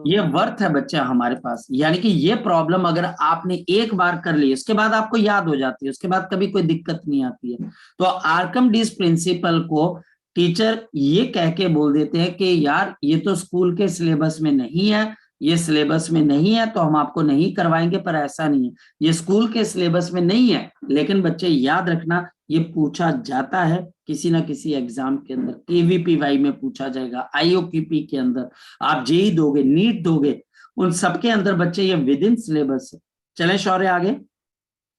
ये वर्थ है बच्चा हमारे पास, यानी कि ये प्रॉब्लम अगर आपने एक बार कर ली उसके बाद आपको याद हो जाती है, उसके बाद कभी कोई दिक्कत नहीं आती है। तो आर्कमिडीज प्रिंसिपल को टीचर ये कह के बोल देते हैं कि यार ये तो स्कूल के सिलेबस में नहीं है, ये सिलेबस में नहीं है तो हम आपको नहीं करवाएंगे, पर ऐसा नहीं है, ये स्कूल के सिलेबस में नहीं है, लेकिन बच्चे याद रखना ये पूछा जाता है किसी ना किसी एग्जाम के अंदर, KVPY में पूछा जाएगा, IOQP के अंदर, आप JEE दोगे, नीट दोगे, उन सबके अंदर बच्चे ये विद इन सिलेबस है। चले शौर्य आगे।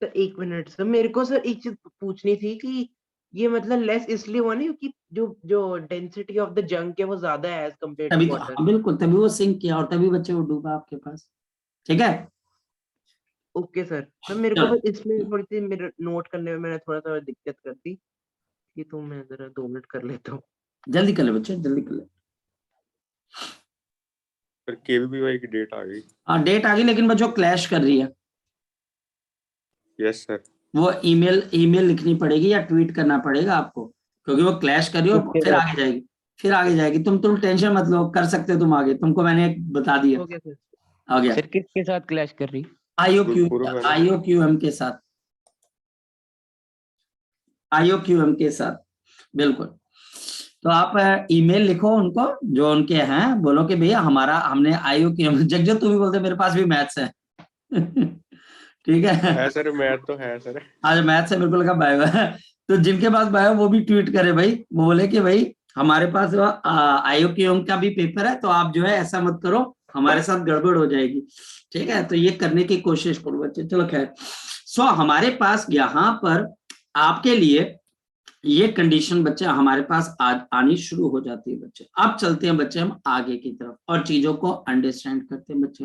सर एक मिनट सर, मेरे को सर एक चीज पूछनी थी कि ये मतलब लेस इसलिए हुआ नहीं क्योंकि जो जो डेंसिटी ऑफ द जंक है वो ज्यादा है एज कम्पेयर तभी टू तो, वाटर। हाँ बिल्कुल, तभी वो सिंक किया और तभी बच्चे वो डूबा आपके पास। ठीक है, ओके सर। सर मेरे को चलो बस इसमें थोड़ी सी मेरे नोट करने में मैंने थोड़ा सा दिक्कत कर दी, ये तो मैं जरा 2 मिनट कर लेता हूँ। जल्दी कर ले बच्चे, जल्दी कर ले। फिर KVPY की डेट आ गई। हाँ डेट आ गई, लेकिन बच्चों क्लैश कर रही है, यस सर। वो ईमेल लिखनी पड़ेगी या ट्वीट करना पड़ेगा आपको, क्योंकि वो क्लैश कर रही है और किसके फिर साथ? आगे जाएगी, फिर आगे जाएगी। तुम टेंशन मत लो, कर सकते हो तुम आगे, तुमको मैंने बता दिया। हो गया सर। आ गया सर किसके साथ क्लैश कर रही? IOQM के साथ, IOQM के साथ, बिल्कुल। तो आप ईमेल लिखो उनको जो उनके हैं, बोलो कि भैया हमारा, हमने IOQM, जगजो तू भी बोलते मेरे पास भी मैथ्स है। ठीक है सर, मैथ तो है सर। आज मैथ्स है, मेरे को लगा बायो है। तो जिनके पास बायो वो भी ट्वीट करे भाई, वो बोले कि भाई हमारे पास IOQM का भी पेपर है, तो आप जो है ऐसा मत करो, हमारे साथ गड़बड़ हो जाएगी। ठीक है, तो ये करने की कोशिश करो बच्चे। चलो खैर, सो हमारे पास यहाँ पर आपके लिए ये कंडीशन बच्चे हमारे पास आनी शुरू हो जाती है बच्चे। अब चलते हैं बच्चे हम आगे की तरफ और चीजों को अंडरस्टैंड करते हैं बच्चे।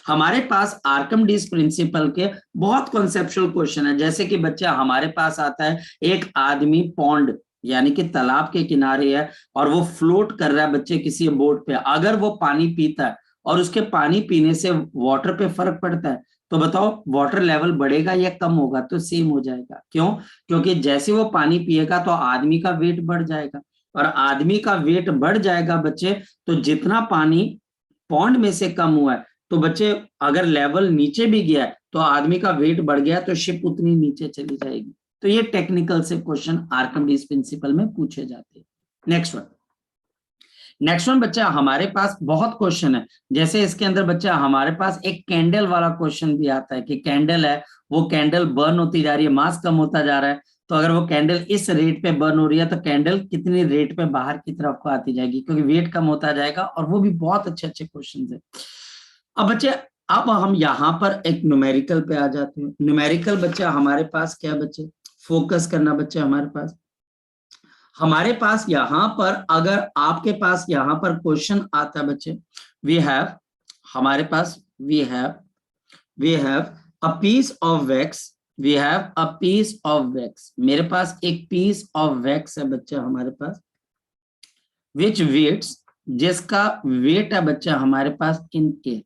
हमारे पास आर्किमिडीज प्रिंसिपल के बहुत कॉन्सेप्चुअल क्वेश्चन है, जैसे कि बच्चे हमारे पास आता है एक आदमी पॉन्ड यानी कि तालाब के किनारे है और वो फ्लोट कर रहा है बच्चे किसी बोट पे, अगर वो पानी पीता है और उसके पानी पीने से वाटर पे फर्क पड़ता है, तो बताओ वाटर लेवल बढ़ेगा या कम होगा? तो सेम हो जाएगा। क्यों? क्योंकि जैसे वो पानी पिएगा तो आदमी का वेट बढ़ जाएगा, और आदमी का वेट बढ़ जाएगा बच्चे, तो जितना पानी पॉन्ड में से कम हुआ है, तो बच्चे अगर लेवल नीचे भी गया है तो आदमी का वेट बढ़ गया तो शिप उतनी नीचे चली जाएगी। तो ये टेक्निकल से क्वेश्चन आर्किमिडीज प्रिंसिपल में पूछे जाते हैं। नेक्स्ट वन बच्चा हमारे पास बहुत क्वेश्चन है, जैसे इसके अंदर बच्चा हमारे पास एक कैंडल वाला क्वेश्चन भी आता है कि कैंडल है, वो कैंडल बर्न होती जा रही है, मास कम होता जा रहा है, तो अगर वो कैंडल इस रेट पे बर्न हो रही है तो कैंडल कितनी रेट पे बाहर की तरफ को आती जाएगी, क्योंकि वेट कम होता जाएगा। और वो भी बहुत अच्छे अच्छे क्वेश्चन है। अब बच्चे अब हम यहाँ पर एक न्यूमेरिकल पे आ जाते हैं। न्यूमेरिकल बच्चा हमारे पास क्या बच्चे, फोकस करना बच्चे, हमारे पास यहाँ पर अगर आपके पास यहाँ पर क्वेश्चन आता है बच्चे, वी हैव हमारे पास we have a piece of wax, we have a piece of wax, मेरे पास एक पीस ऑफ वैक्स है बच्चा हमारे पास, विच वेट्स, जिसका वेट है बच्चा हमारे पास in air,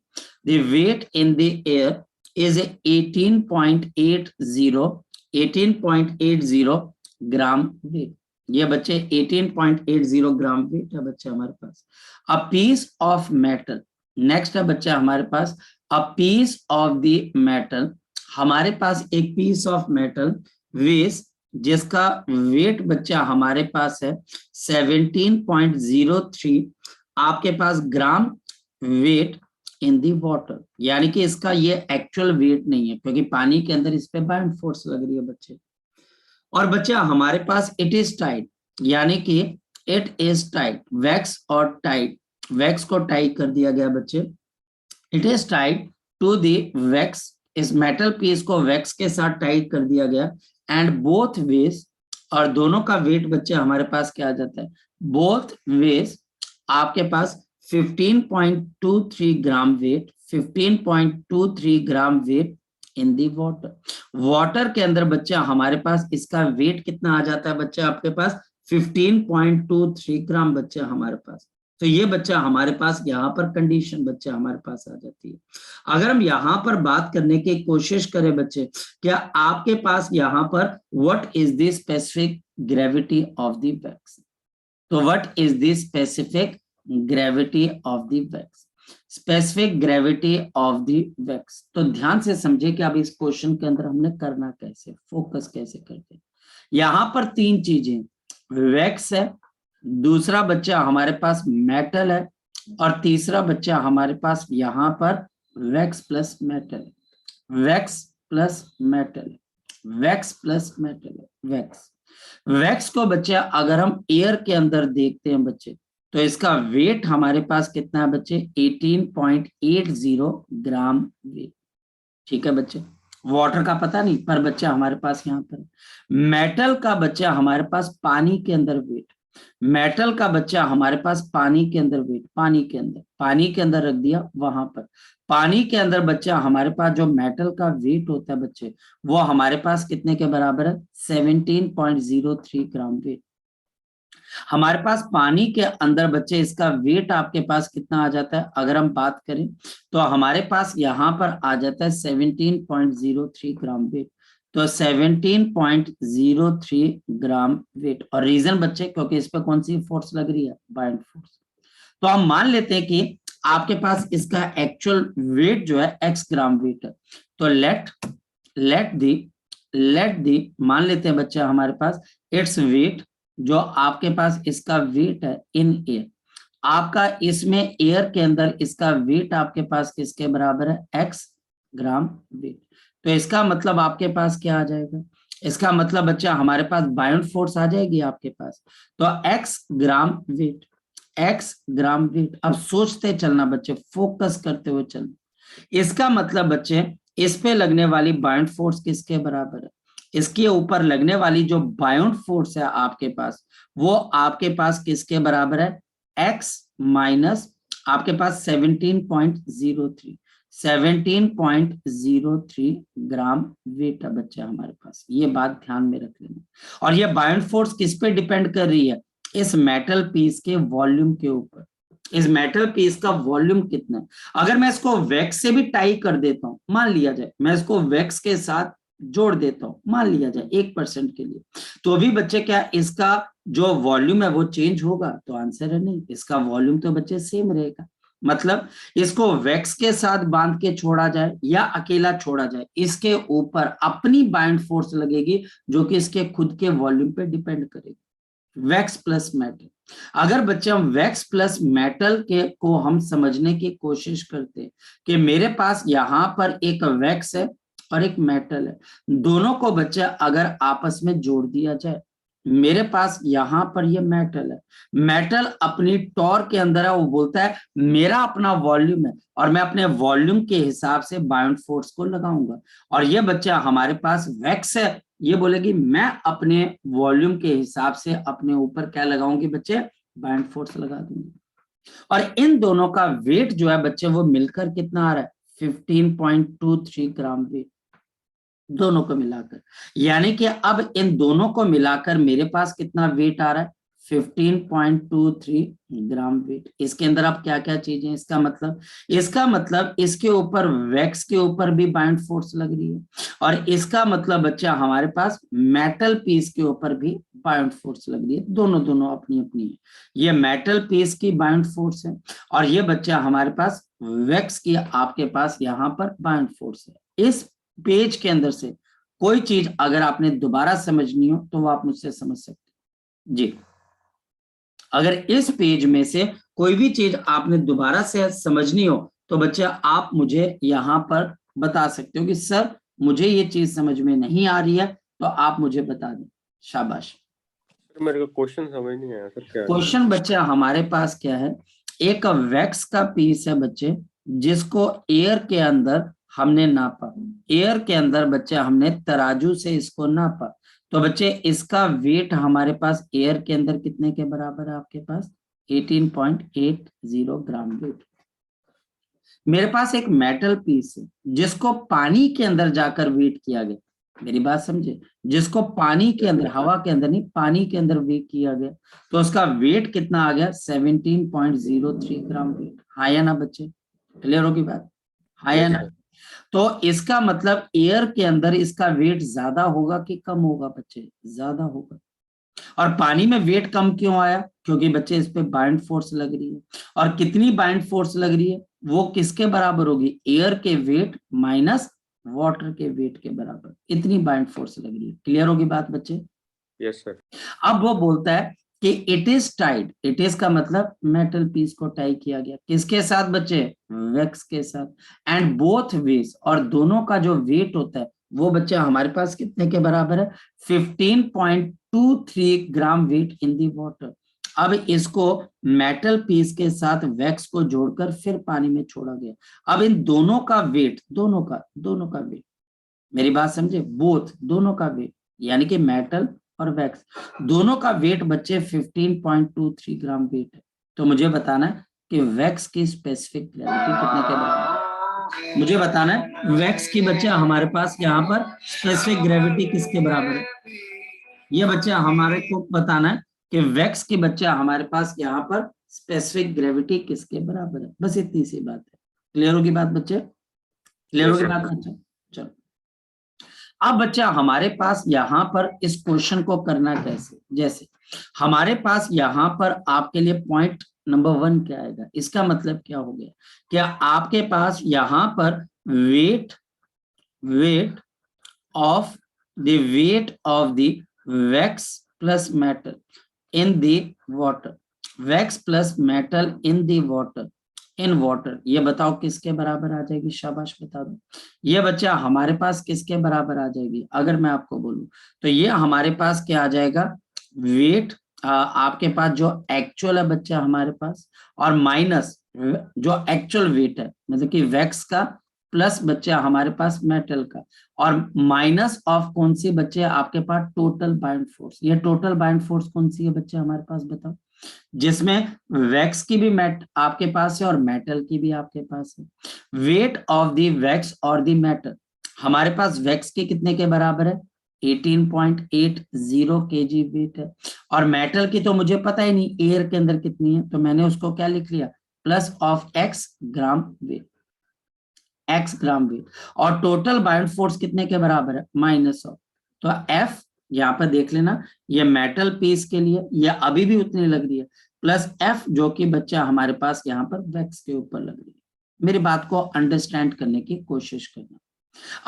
the weight in the air is 18.80 gram weight. ये बच्चे 18.80 ग्राम वेट है बच्चे हमारे पास। A piece of metal, next है बच्चा हमारे पास a piece of the metal, हमारे पास एक पीस ऑफ मेटल वेस, जिसका वेट बच्चा हमारे पास है 17.03 आपके पास gram weight in the water, यानी कि इसका ये एक्चुअल वेट नहीं है क्योंकि पानी के अंदर इस पे बाउंड फोर्स लग रही है बच्चे। और बच्चा हमारे पास इट इज टाइट, यानी कि इट इज टाइट, वैक्स और टाइट, वैक्स को टाइट कर दिया गया बच्चे, it is tight to the wax, इस मेटल पीस को वैक्स के साथ टाइट कर दिया गया, एंड बोथ वेज, और दोनों का वेट बच्चे हमारे पास क्या आ जाता है, बोथ वेज आपके पास 15.23 gram weight, 15.23 gram weight in the water. Water के अंदर बच्चा हमारे पास इसका वेट कितना आ जाता है बच्चा आपके पास 15.23 ग्राम बच्चा हमारे पास। तो ये बच्चा हमारे पास यहाँ पर कंडीशन बच्चा हमारे पास आ जाती है। अगर हम यहाँ पर बात करने की कोशिश करें बच्चे, क्या आपके पास यहाँ पर what is the specific gravity of the wax, तो what is the specific gravity of the wax, specific gravity of the wax. तो ध्यान से समझे कि अब इस क्वेश्चन के अंदर हमने करना कैसे, फोकस कैसे करते हैं। यहाँ पर तीन चीजें, वैक्स है, दूसरा बच्चा हमारे पास मेटल है, और तीसरा बच्चा हमारे पास यहाँ पर wax plus metal, wax plus metal, wax plus metal, wax. Wax को बच्चे अगर हम एयर के अंदर देखते हैं बच्चे, तो इसका वेट हमारे पास कितना है बच्चे, 18.80 ग्राम वेट। ठीक है बच्चे, वाटर का पता नहीं, पर बच्चा हमारे पास यहाँ पर मेटल का बच्चा हमारे पास पानी के अंदर वेट, मेटल का बच्चा हमारे पास पानी के अंदर वेट, पानी के अंदर रख दिया वहां पर। पानी के अंदर बच्चा हमारे पास जो मेटल का वेट होता है बच्चे, वो हमारे पास कितने के बराबर है, 17.03 ग्राम वेट। हमारे पास पानी के अंदर बच्चे इसका वेट आपके पास कितना आ जाता है, अगर हम बात करें तो हमारे पास यहाँ पर आ जाता है 17.03 ग्राम वेट। तो 17.03 ग्राम वेट, और रीजन बच्चे क्योंकि इस पे कौन सी फोर्स लग रही है, बाइंड फोर्स। तो हम मान लेते हैं कि आपके पास इसका एक्चुअल वेट जो है x ग्राम वेट है। तो लेट दी मान लेते हैं बच्चे हमारे पास इट्स वेट, जो आपके पास इसका वेट है इन एयर, आपका इसमें एयर के अंदर इसका वेट आपके पास किसके बराबर है, x ग्राम वेट। तो इसका मतलब आपके पास क्या आ जाएगा, इसका मतलब बच्चा हमारे पास बाउंड फोर्स आ जाएगी आपके पास। तो x gram weight, x gram weight. अब सोचते चलना बच्चे, फोकस करते हुए चलना। इसका मतलब बच्चे इस पे लगने वाली बाउंड फोर्स किसके बराबर है, इसके ऊपर लगने वाली जो बाउंड फोर्स है आपके पास, वो आपके पास किसके बराबर है, x माइनस आपके पास 17.03 ग्राम वेट है बच्चे हमारे पास। ये बात ध्यान में रख लेना। और ये बाउंड फोर्स किस पे डिपेंड कर रही है, इस मेटल पीस के वॉल्यूम के ऊपर। इस मेटल पीस का वॉल्यूम कितना है, अगर मैं इसको वैक्स से भी टाई कर देता हूं, मान लिया जाए मैं इसको वैक्स के साथ जोड़ देता हूं, मान लिया जाए 1% के लिए, तो भी बच्चे क्या इसका जो वॉल्यूम है वो चेंज होगा, तो आंसर है नहीं, इसका वॉल्यूम तो बच्चे सेम रहेगा। मतलब इसको वैक्स के साथ बांध के छोड़ा जाए या अकेला छोड़ा जाए, इसके ऊपर अपनी बाइंड फोर्स लगेगी जो कि इसके खुद के वॉल्यूम पे डिपेंड करेगी। वैक्स प्लस मेटल, अगर बच्चे हम वैक्स प्लस मेटल के को हम समझने की कोशिश करते हैं कि मेरे पास यहाँ पर एक वैक्स है और एक मेटल है, दोनों को बच्चे अगर आपस में जोड़ दिया जाए, मेरे पास यहाँ पर ये मेटल है, मेटल अपनी टॉर्क के अंदर है, वो बोलता है मेरा अपना वॉल्यूम है और मैं अपने वॉल्यूम के हिसाब से बाउंड फोर्स को लगाऊंगा। और ये बच्चा हमारे पास वैक्स है, ये बोलेगी मैं अपने वॉल्यूम के हिसाब से अपने ऊपर क्या लगाऊंगी बच्चे, बाउंड फोर्स लगा दूंगी। और इन दोनों का वेट जो है बच्चे वो मिलकर कितना आ रहा है, 15.23 ग्राम वेट, दोनों को मिलाकर। यानी कि अब इन दोनों को मिलाकर मेरे पास कितना वेट आ रहा है, 15.23 ग्राम वेट। इसके अंदर अब क्या क्या चीजें, इसका मतलब इसके ऊपर वैक्स के ऊपर भी बाउंड फोर्स लग रही है, और इसका मतलब बच्चा हमारे पास मेटल पीस के ऊपर भी बाउंड फोर्स लग रही है। दोनों अपनी अपनी है, ये मेटल पीस की बाउंड फोर्स है और ये बच्चा हमारे पास वैक्स की आपके पास यहाँ पर बाउंड फोर्स है। इस पेज के अंदर से कोई चीज अगर आपने दोबारा समझनी हो तो वो आप मुझसे समझ सकते जी। अगर इस पेज में से कोई भी चीज आपने दोबारा से समझनी हो तो बच्चे आप मुझे यहाँ पर बता सकते हो कि सर मुझे ये चीज समझ में नहीं आ रही है, तो आप मुझे बता दें। शाबाश। मेरे को क्वेश्चन समझ नहीं आया सर, क्या क्वेश्चन बच्चे हमारे पास क्या है, एक वैक्स का पीस है बच्चे जिसको एयर के अंदर हमने नापा, एयर के अंदर बच्चे हमने तराजू से इसको नापा, तो बच्चे इसका वेट हमारे पास एयर के अंदर कितने के बराबर है, आपके पास 18.80 ग्राम वेट। मेरे पास एक मेटल पीस है जिसको पानी के अंदर जाकर वेट किया गया, मेरी बात समझे, जिसको पानी के अंदर, हवा के अंदर नहीं, पानी के अंदर वेट किया गया, तो उसका वेट कितना आ गया, 17.03 ग्राम वेट। हाँ या ना बच्चे, क्लियर होगी बात, हाँ या ना। तो इसका मतलब एयर के अंदर इसका वेट ज्यादा होगा कि कम होगा बच्चे, ज्यादा होगा। और पानी में वेट कम क्यों आया, क्योंकि बच्चे इस पे बाउंड फोर्स लग रही है, और कितनी बाउंड फोर्स लग रही है, वो किसके बराबर होगी, एयर के वेट माइनस वाटर के वेट के बराबर, इतनी बाउंड फोर्स लग रही है। क्लियर होगी बात बच्चे? Yes sir. अब वो बोलता है कि it is tied, it is का मतलब मेटल पीस को टाई किया गया, किसके साथ बच्चे, वैक्स के साथ, एंड बोथ वेज, और दोनों का जो वेट होता है वो बच्चा हमारे पास कितने के बराबर है? 15.23 gram weight in the water. अब इसको मेटल पीस के साथ वैक्स को जोड़कर फिर पानी में छोड़ा गया। अब इन दोनों का वेट, दोनों का वेट, मेरी बात समझे, बोथ, दोनों का वेट, यानी कि मेटल और वैक्स दोनों का वेट बच्चे 15.23 ग्राम वेट है। तो मुझे बताना है कि वैक्स की स्पेसिफिक ग्रेविटी कितने के बराबर है। मुझे बताना है वैक्स की बच्चा हमारे पास यहाँ पर स्पेसिफिक ग्रेविटी किसके बराबर है। ये बच्चा हमारे को बताना है कि वैक्स की बच्चा हमारे पास यहाँ पर स्पेसिफिक ग्रेविटी किसके बराबर है। बस इतनी सी बात है। क्लियर होगी बात बच्चे? क्लियर होगी बात बच्चे? चलो अब बच्चा हमारे पास यहाँ पर इस क्वेश्चन को करना कैसे, जैसे हमारे पास यहाँ पर आपके लिए पॉइंट नंबर 1 क्या आएगा। इसका मतलब क्या हो गया, क्या आपके पास यहाँ पर wait of the wax plus metal in the water, wax plus metal in the water, in water, ये बताओ किसके बराबर आ जाएगी? शाबाश बता दो। ये बच्चा हमारे पास किसके बराबर आ जाएगी? अगर मैं आपको बोलूं तो ये हमारे पास क्या आ जाएगा, वेट आपके पास जो एक्चुअल है बच्चा हमारे पास, और माइनस जो एक्चुअल वेट है मतलब कि वैक्स का, प्लस बच्चा हमारे पास मेटल का, और माइनस ऑफ कौन सी बच्चे आपके पास? Total buoyant force. ये टोटल बाइंड फोर्स कौन सी है बच्चे हमारे पास बताओ? जिसमें वैक्स की भी आपके पास है और मेटल की भी आपके पास है। वेट ऑफ द वैक्स और द मेटल, हमारे पास वैक्स के कितने के बराबर है? 18.80 kg वेट है, और मेटल की तो मुझे पता ही नहीं एयर के अंदर कितनी है, तो मैंने उसको क्या लिख लिया, plus of x gram weight, x gram weight, और टोटल बाइंड फोर्स कितने के बराबर है? माइनस ऑफ, तो F यहाँ पर देख लेना, ये मेटल पीस के लिए ये अभी भी उतनी लग रही है, प्लस F जो कि बच्चा हमारे पास यहाँ पर वैक्स के ऊपर लग रही है। मेरी बात को अंडरस्टैंड करने की कोशिश करना।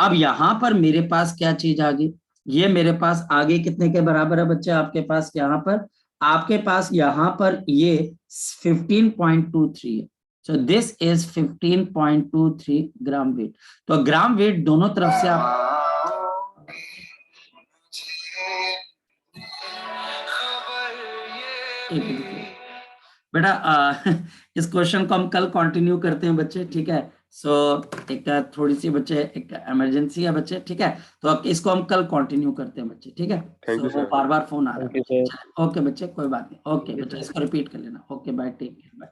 अब यहाँ पर मेरे पास क्या चीज आ गई, ये मेरे पास आगे कितने के बराबर है बच्चा आपके पास? यहाँ पर आपके पास यहाँ पर ये 15.23 है। So this is 15.23 gram weight. तो ग्राम वेट दोनों तरफ से आप बेटा इस क्वेश्चन को हम कल कंटिन्यू करते हैं बच्चे, ठीक है। सो एक थोड़ी सी बच्चे एक इमरजेंसी है बच्चे, ठीक है, तो इसको हम कल कंटिन्यू करते हैं बच्चे, ठीक है। सो बार बार फोन आ रहा है। ओके बच्चे कोई बात नहीं, ओके बच्चे इसको रिपीट कर लेना। Okay bye, take care, bye.